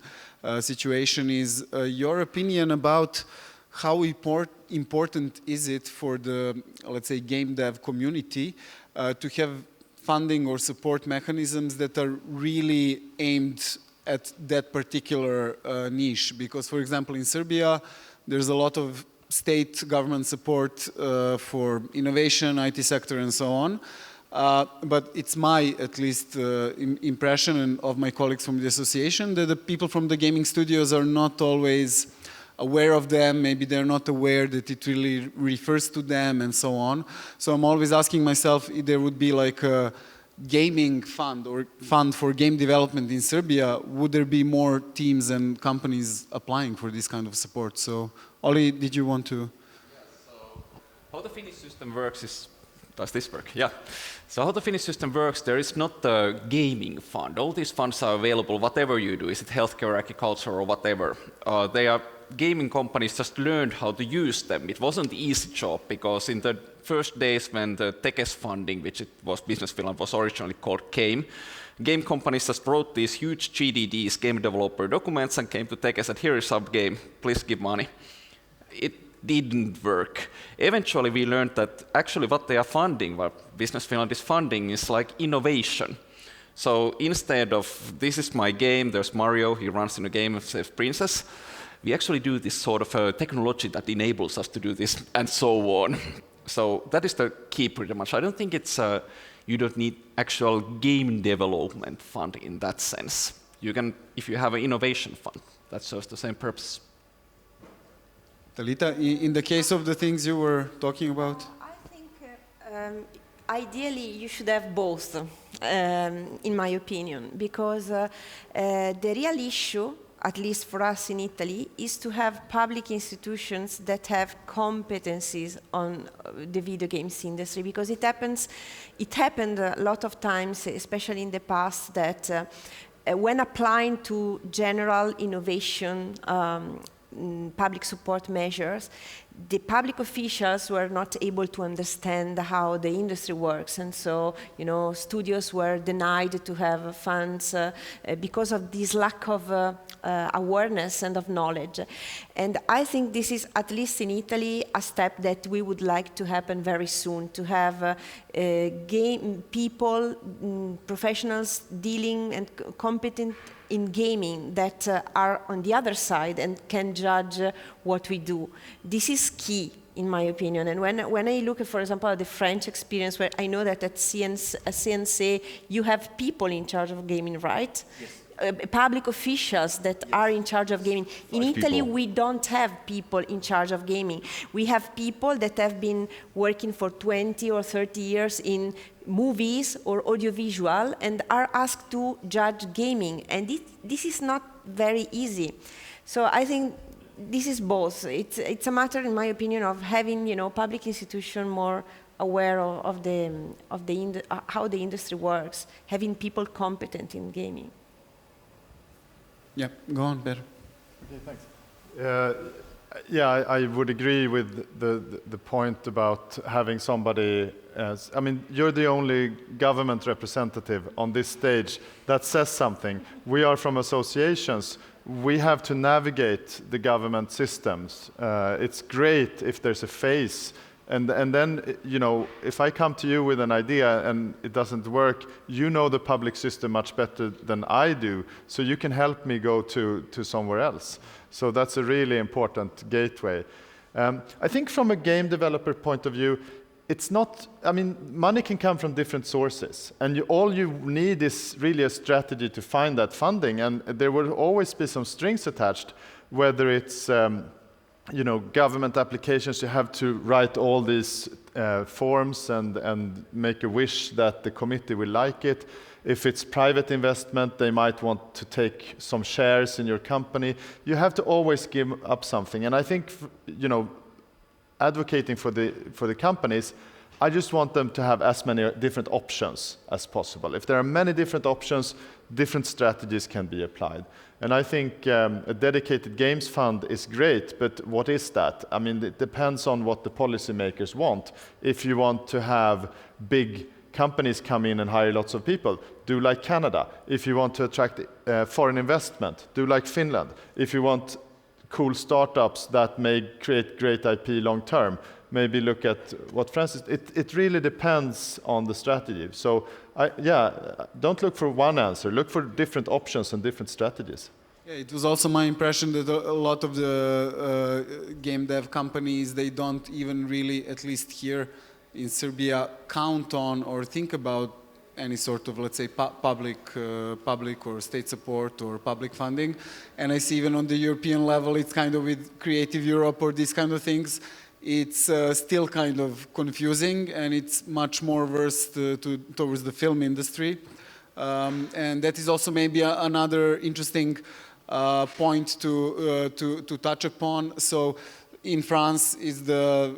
situation, is your opinion about how important is it for the, let's say, game dev community to have funding or support mechanisms that are really aimed at that particular niche? Because, for example, in Serbia, there's a lot of state government support for innovation, IT sector, and so on. But it's my, at least, impression and of my colleagues from the association that the people from the gaming studios are not always aware of them. Maybe they're not aware that it really refers to them and so on. So I'm always asking myself if there would be like a gaming fund or fund for game development in Serbia, would there be more teams and companies applying for this kind of support? So, Oli, did you want to? Yeah, so how the Finnish system works is, does this work? Yeah. So how the Finnish system works, there is not a gaming fund. All these funds are available, whatever you do, is it healthcare, agriculture, or whatever. They are gaming companies just learned how to use them. It wasn't an easy job because in the first days when the Tekes funding, which it was Business Finland, was originally called, came, game companies just wrote these huge GDDs, game developer documents, and came to Tekes and said, here is our game, please give money. It didn't work. Eventually we learned that actually what they are funding, what Business Finland is funding, is like innovation. So instead of, this is my game, there's Mario, he runs in a game and saves princess, we actually do this sort of technology that enables us to do this, and so on. So that is the key pretty much. I don't think it's, you don't need actual game development fund in that sense. You can, if you have an innovation fund, that serves the same purpose. Talita, in the case of the things you were talking about? I think ideally you should have both, in my opinion, because the real issue, at least for us in Italy, is to have public institutions that have competencies on the video games industry, because it happened a lot of times, especially in the past, that when applying to general innovation public support measures, the public officials were not able to understand how the industry works, and so, you know, studios were denied to have funds because of this lack of awareness and of knowledge. And I think this is, at least in Italy, a step that we would like to happen very soon, to have game people, professionals dealing and competent in gaming that are on the other side and can judge what we do. This is key, in my opinion. And when I look at, for example, at the French experience, where I know that at CNC you have people in charge of gaming, right? Yes. Public officials that are in charge of gaming. In Italy, we don't have people in charge of gaming. We have people that have been working for 20 or 30 years in movies or audiovisual and are asked to judge gaming. And this is not very easy. So I think this is both. It's a matter, in my opinion, of having, you know, public institution more aware of how the industry works, having people competent in gaming. Yeah, go on, Ben. Okay, thanks. Yeah, I would agree with the point about having somebody as, I mean, you're the only government representative on this stage that says something. We are from associations. We have to navigate the government systems. It's great if there's a face. And then, you know, if I come to you with an idea and it doesn't work, you know the public system much better than I do, so you can help me go to somewhere else. So that's a really important gateway. I think from a game developer point of view, it's not, I mean, money can come from different sources, and all you need is really a strategy to find that funding, and there will always be some strings attached, whether it's you know, government applications, you have to write all these forms and make a wish that the committee will like it. If it's private investment, they might want to take some shares in your company. You have to always give up something. And I think, you know, advocating for the companies, I just want them to have as many different options as possible. If there are many different options, different strategies can be applied. And I think a dedicated games fund is great, but what is that? I mean, it depends on what the policymakers want. If you want to have big companies come in and hire lots of people, do like Canada. If you want to attract foreign investment, do like Finland. If you want cool startups that may create great IP long term, maybe look at what France is. It really depends on the strategy. So, don't look for one answer. Look for different options and different strategies. Yeah, it was also my impression that a lot of the game dev companies, they don't even really, at least here in Serbia, count on or think about any sort of, let's say, public or state support or public funding. And I see even on the European level, it's kind of with Creative Europe or these kind of things, it's still kind of confusing, and it's much more versed towards the film industry. And that is also maybe another interesting point to touch upon. So in France is the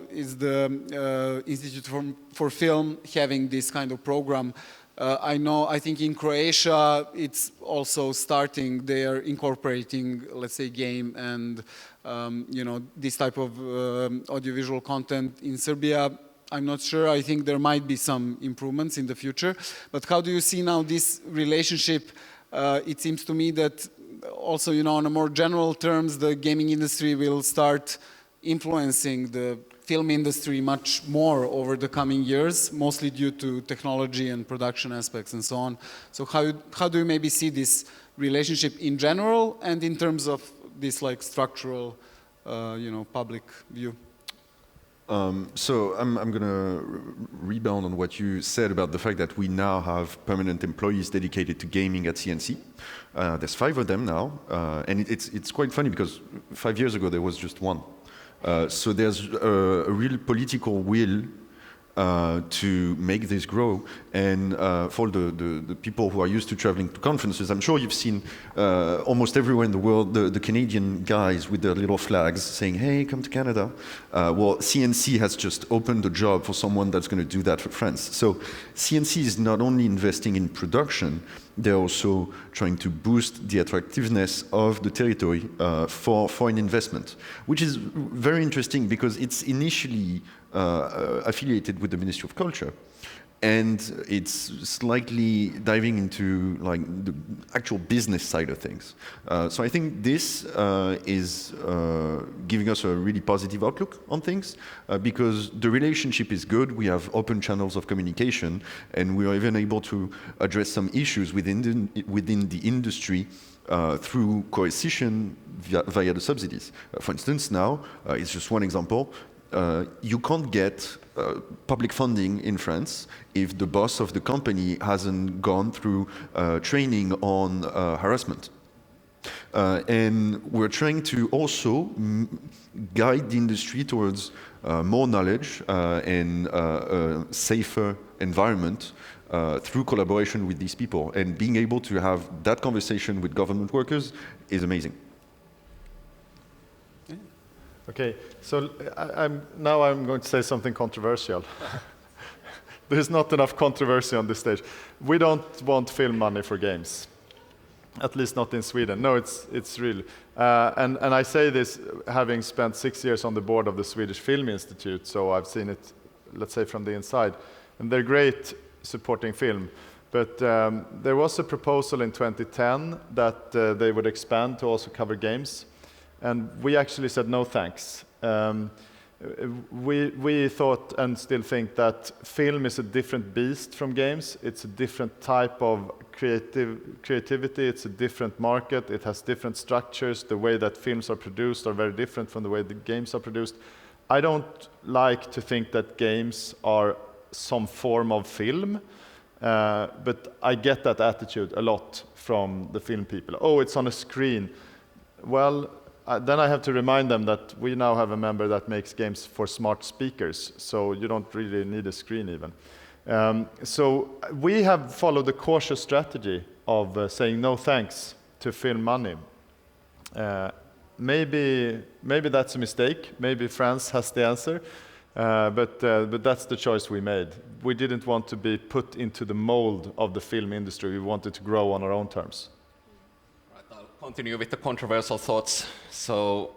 Institute for Film having this kind of program. I think in Croatia it's also starting. They are incorporating, let's say, game and this type of audiovisual content. In Serbia, I'm not sure. I think there might be some improvements in the future. But how do you see now this relationship? It seems to me that also, on a more general terms, the gaming industry will start influencing the film industry much more over the coming years, mostly due to technology and production aspects and so on. So how do you maybe see this relationship in general and in terms of this like structural, public view? So I'm going to rebound on what you said about the fact that we now have permanent employees dedicated to gaming at CNC. There's 5 of them now, and it's quite funny because 5 years ago there was just 1. So there's a real political will to make this grow, and for the people who are used to traveling to conferences, I'm sure you've seen almost everywhere in the world the Canadian guys with their little flags saying, hey, come to Canada. Well, CNC has just opened a job for someone that's going to do that for France. So CNC is not only investing in production, they're also trying to boost the attractiveness of the territory for foreign investment, which is very interesting because it's initially affiliated with the Ministry of Culture, and it's slightly diving into like the actual business side of things. So I think this is giving us a really positive outlook on things because the relationship is good. We have open channels of communication, and we are even able to address some issues within the industry through coercion via the subsidies. For instance, now, it's just one example, you can't get public funding in France if the boss of the company hasn't gone through training on harassment. And we're trying to also guide the industry towards more knowledge and a safer environment through collaboration with these people. And being able to have that conversation with government workers is amazing. Okay, so now I'm going to say something controversial. There's not enough controversy on this stage. We don't want film money for games, at least not in Sweden. No, it's real. And I say this having spent 6 years on the board of the Swedish Film Institute, so I've seen it, let's say, from the inside. And they're great supporting film. But there was a proposal in 2010 that they would expand to also cover games. And we actually said no thanks. We thought and still think that film is a different beast from games. It's a different type of creativity. It's a different market. It has different structures. The way that films are produced are very different from the way the games are produced. I don't like to think that games are some form of film, but I get that attitude a lot from the film people. Oh, it's on a screen. Well, then I have to remind them that we now have a member that makes games for smart speakers, so you don't really need a screen even. So we have followed the cautious strategy of saying no thanks to film money. Maybe that's a mistake. Maybe France has the answer, but that's the choice we made. We didn't want to be put into the mold of the film industry. We wanted to grow on our own terms. Continue with the controversial thoughts. So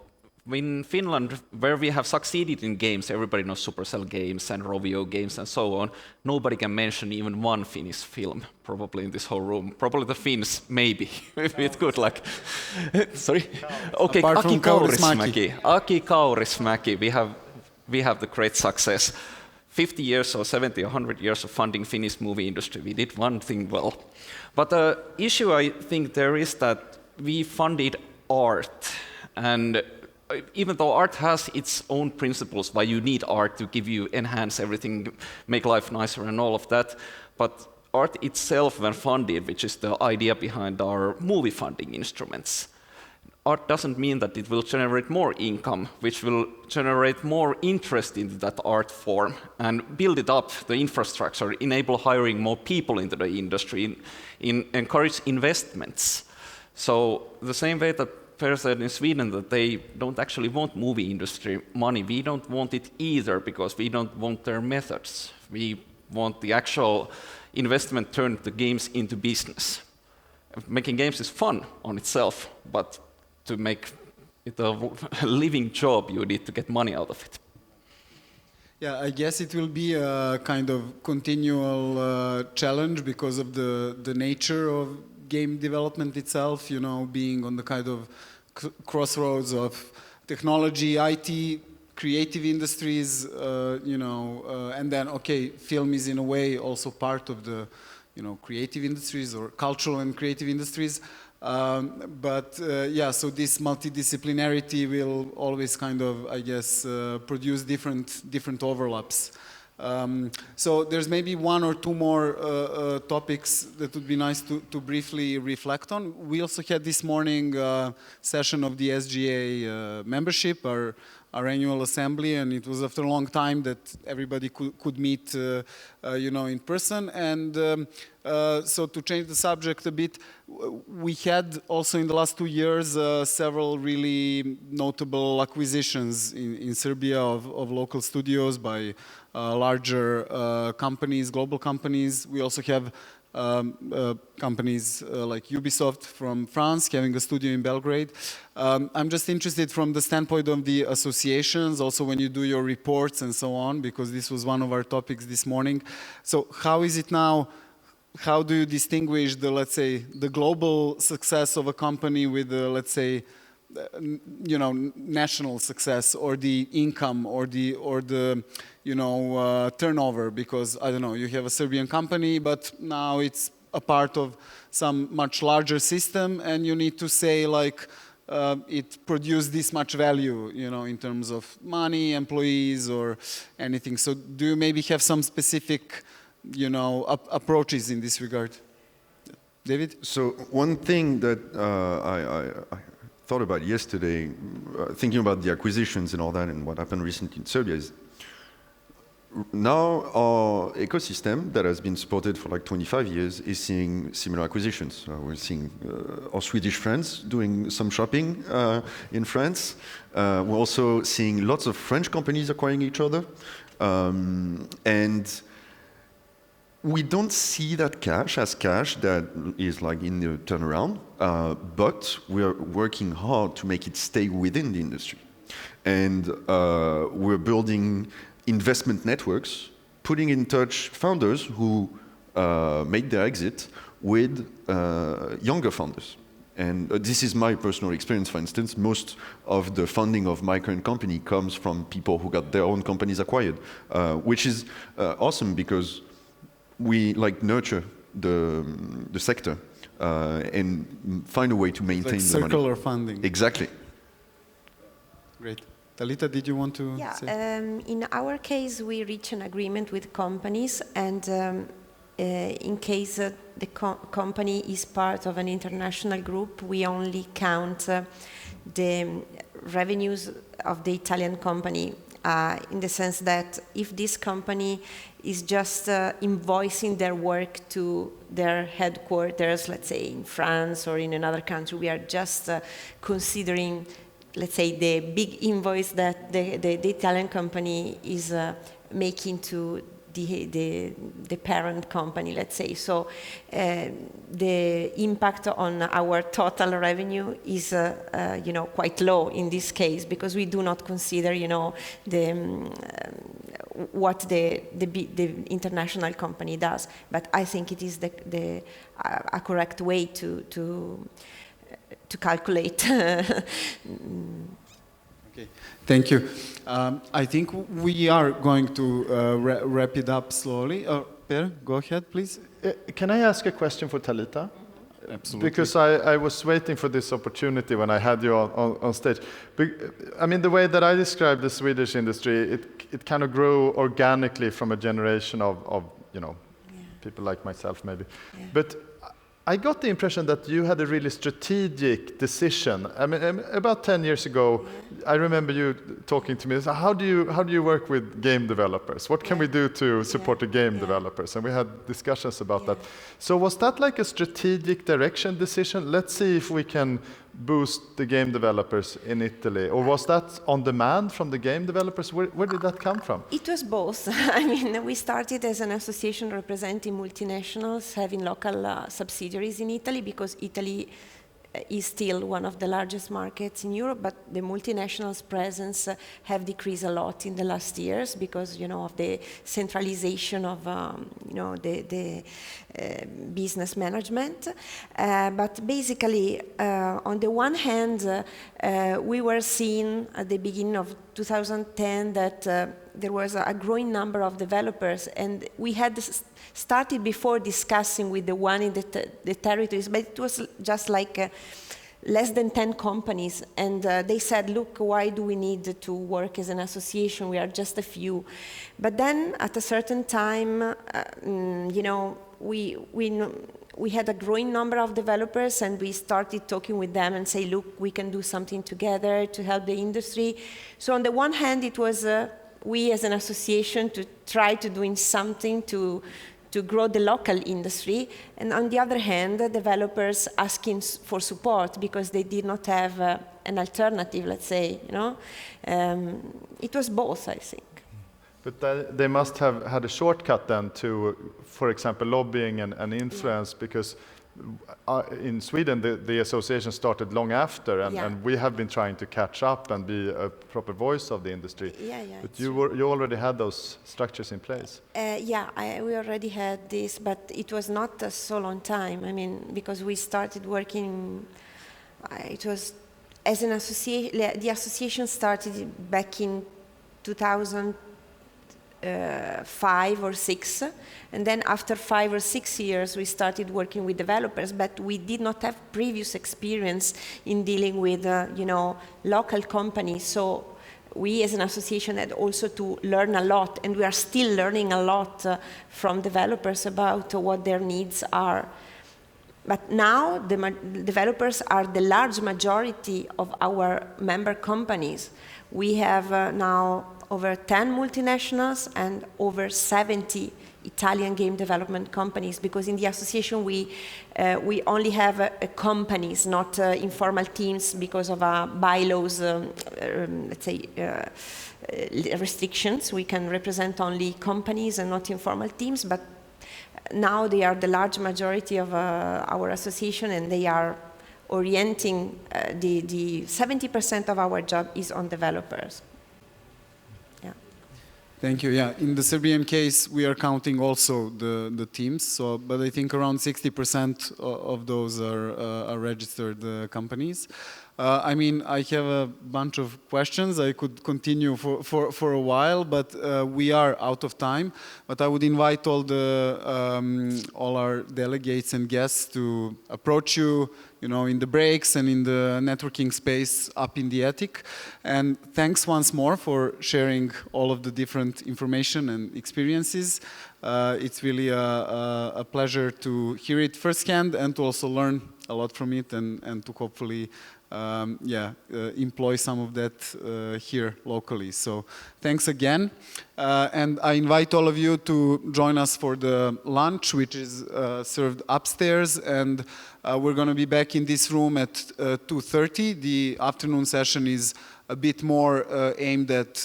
in Finland, where we have succeeded in games, everybody knows Supercell games and Rovio games and so on. Nobody can mention even one Finnish film, probably in this whole room. Probably the Finns, maybe, with good luck. Sorry? Okay, Aki Kaurismäki, we have the great success. 50 years or 70 or 100 years of funding Finnish movie industry. We did one thing well. But the issue I think there is that we funded art, and even though art has its own principles, why you need art to give you, enhance everything, make life nicer and all of that, but art itself when funded, which is the idea behind our movie funding instruments, art doesn't mean that it will generate more income, which will generate more interest in that art form and build it up, the infrastructure, enable hiring more people into the industry, encourage investments. So the same way that Per said in Sweden that they don't actually want movie industry money, we don't want it either because we don't want their methods. We want the actual investment turned the games into business. Making games is fun on itself, but to make it a living job, you need to get money out of it. Yeah, I guess it will be a kind of continual challenge because of the nature of game development itself, you know, being on the kind of crossroads of technology, IT, creative industries, you know, and then, okay, film is in a way also part of the, you know, creative industries or cultural and creative industries. Yeah, so this multidisciplinarity will always kind of, I guess, produce different overlaps. So there's maybe one or two more topics that would be nice to briefly reflect on. We also had this morning session of the SGA membership, our annual assembly, and it was after a long time that everybody could meet, you know, in person. And so to change the subject a bit, we had also in the last 2 years several really notable acquisitions in Serbia of local studios by larger companies, global companies. We also have companies like Ubisoft from France having a studio in Belgrade. I'm just interested from the standpoint of the associations, also when you do your reports and so on, because this was one of our topics this morning. So how is it now? How do you distinguish the, let's say, the global success of a company with the, let's say, you know, national success, or the income, or the you know, turnover? Because I don't know, you have a Serbian company, but now it's a part of some much larger system, and you need to say like it produced this much value, you know, in terms of money, employees, or anything. So do you maybe have some specific, you know, approaches in this regard? David? So one thing that I thought about yesterday, thinking about the acquisitions and all that and what happened recently in Serbia, is now our ecosystem that has been supported for like 25 years is seeing similar acquisitions. We're seeing our Swedish friends doing some shopping in France. We're also seeing lots of French companies acquiring each other. And we don't see that cash as cash that is like in the turnaround, but we're working hard to make it stay within the industry. And we're building investment networks, putting in touch founders who made their exit with younger founders. And this is my personal experience, for instance. Most of the funding of my current company comes from people who got their own companies acquired, which is awesome because we like nurture the sector and find a way to maintain like the money. Circular funding. Exactly. Great. Talita, did you want to say? In our case, we reach an agreement with companies, and in case the company is part of an international group, we only count the revenues of the Italian company, in the sense that if this company is just invoicing their work to their headquarters, let's say in France or in another country, we are just considering, let's say, the big invoice that the Italian company is making to the parent company, let's say. So the impact on our total revenue is, you know, quite low in this case, because we do not consider, you know, what the international company does. But I think it is a correct way to calculate. Okay, thank you. I think we are going to wrap it up slowly. Per, go ahead, please. Can I ask a question for Talita? Absolutely. Because I was waiting for this opportunity when I had you on stage. I mean, the way that I describe the Swedish industry, it kind of grew organically from a generation of you know, people like myself maybe. Yeah. But I got the impression that you had a really strategic decision. I mean, about 10 years ago, I remember you talking to me. So how do you work with game developers? What can we do to support the game developers? And we had discussions about that. So was that like a strategic direction decision? Let's see if we can boost the game developers in Italy, or was that on demand from the game developers? Where did that come from? It was both. I mean, we started as an association representing multinationals, having local subsidiaries in Italy, because Italy is still one of the largest markets in Europe, but the multinationals' presence have decreased a lot in the last years because, you know, of the centralization of, you know, the business management. But basically, on the one hand, we were seeing at the beginning of 2010 that there was a growing number of developers, and we had started before discussing with the one in the territories, but it was just like less than 10 companies, and they said, look, why do we need to work as an association? We are just a few. But then at a certain time, you know, we had a growing number of developers, and we started talking with them and say, look, we can do something together to help the industry. So on the one hand, it was we as an association to try to doing something to grow the local industry, and on the other hand, the developers asking for support because they did not have an alternative, let's say, you know. It was both, I think. But they must have had a shortcut then to, for example, lobbying and influence, because in Sweden, the association started long after, and we have been trying to catch up and be a proper voice of the industry. But you already had those structures in place. We already had this, but it was not a so long time. I mean, because we started working, it was as an association. The association started back in 2005 or 6, and then after 5 or 6 years we started working with developers, but we did not have previous experience in dealing with you know, local companies, so we as an association had also to learn a lot, and we are still learning a lot from developers about what their needs are. But now the developers are the large majority of our member companies. We have now over 10 multinationals and over 70 Italian game development companies, because in the association we only have companies, not informal teams, because of our bylaws, let's say, restrictions. We can represent only companies and not informal teams, but now they are the large majority of our association, and they are orienting the 70% of our job is on developers. Thank you. Yeah, in the Serbian case, we are counting also the teams. So, but I think around 60% of those are registered companies. I mean, I have a bunch of questions. I could continue for a while, but we are out of time. But I would invite all our delegates and guests to approach you, you know, in the breaks and in the networking space up in the attic. And thanks once more for sharing all of the different information and experiences. It's really a pleasure to hear it firsthand and to also learn a lot from it, and to hopefully employ some of that here locally. So thanks again. And I invite all of you to join us for the lunch, which is served upstairs. And we're going to be back in this room at 2:30. The afternoon session is a bit more aimed at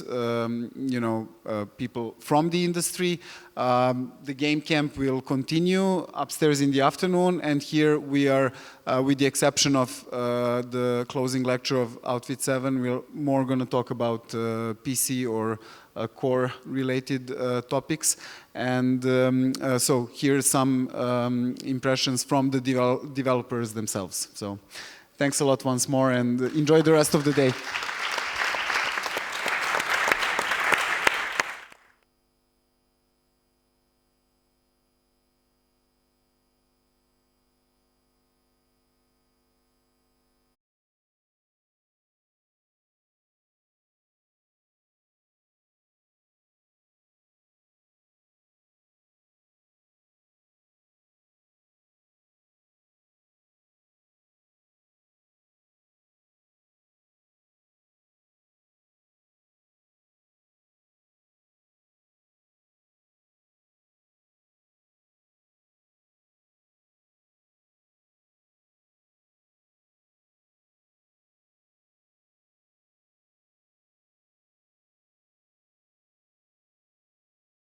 people from the industry. The game camp will continue upstairs in the afternoon, and here we are, with the exception of the closing lecture of Outfit 7, we're more going to talk about PC or core related topics. And so here's some impressions from the developers themselves. So thanks a lot once more, and enjoy the rest of the day.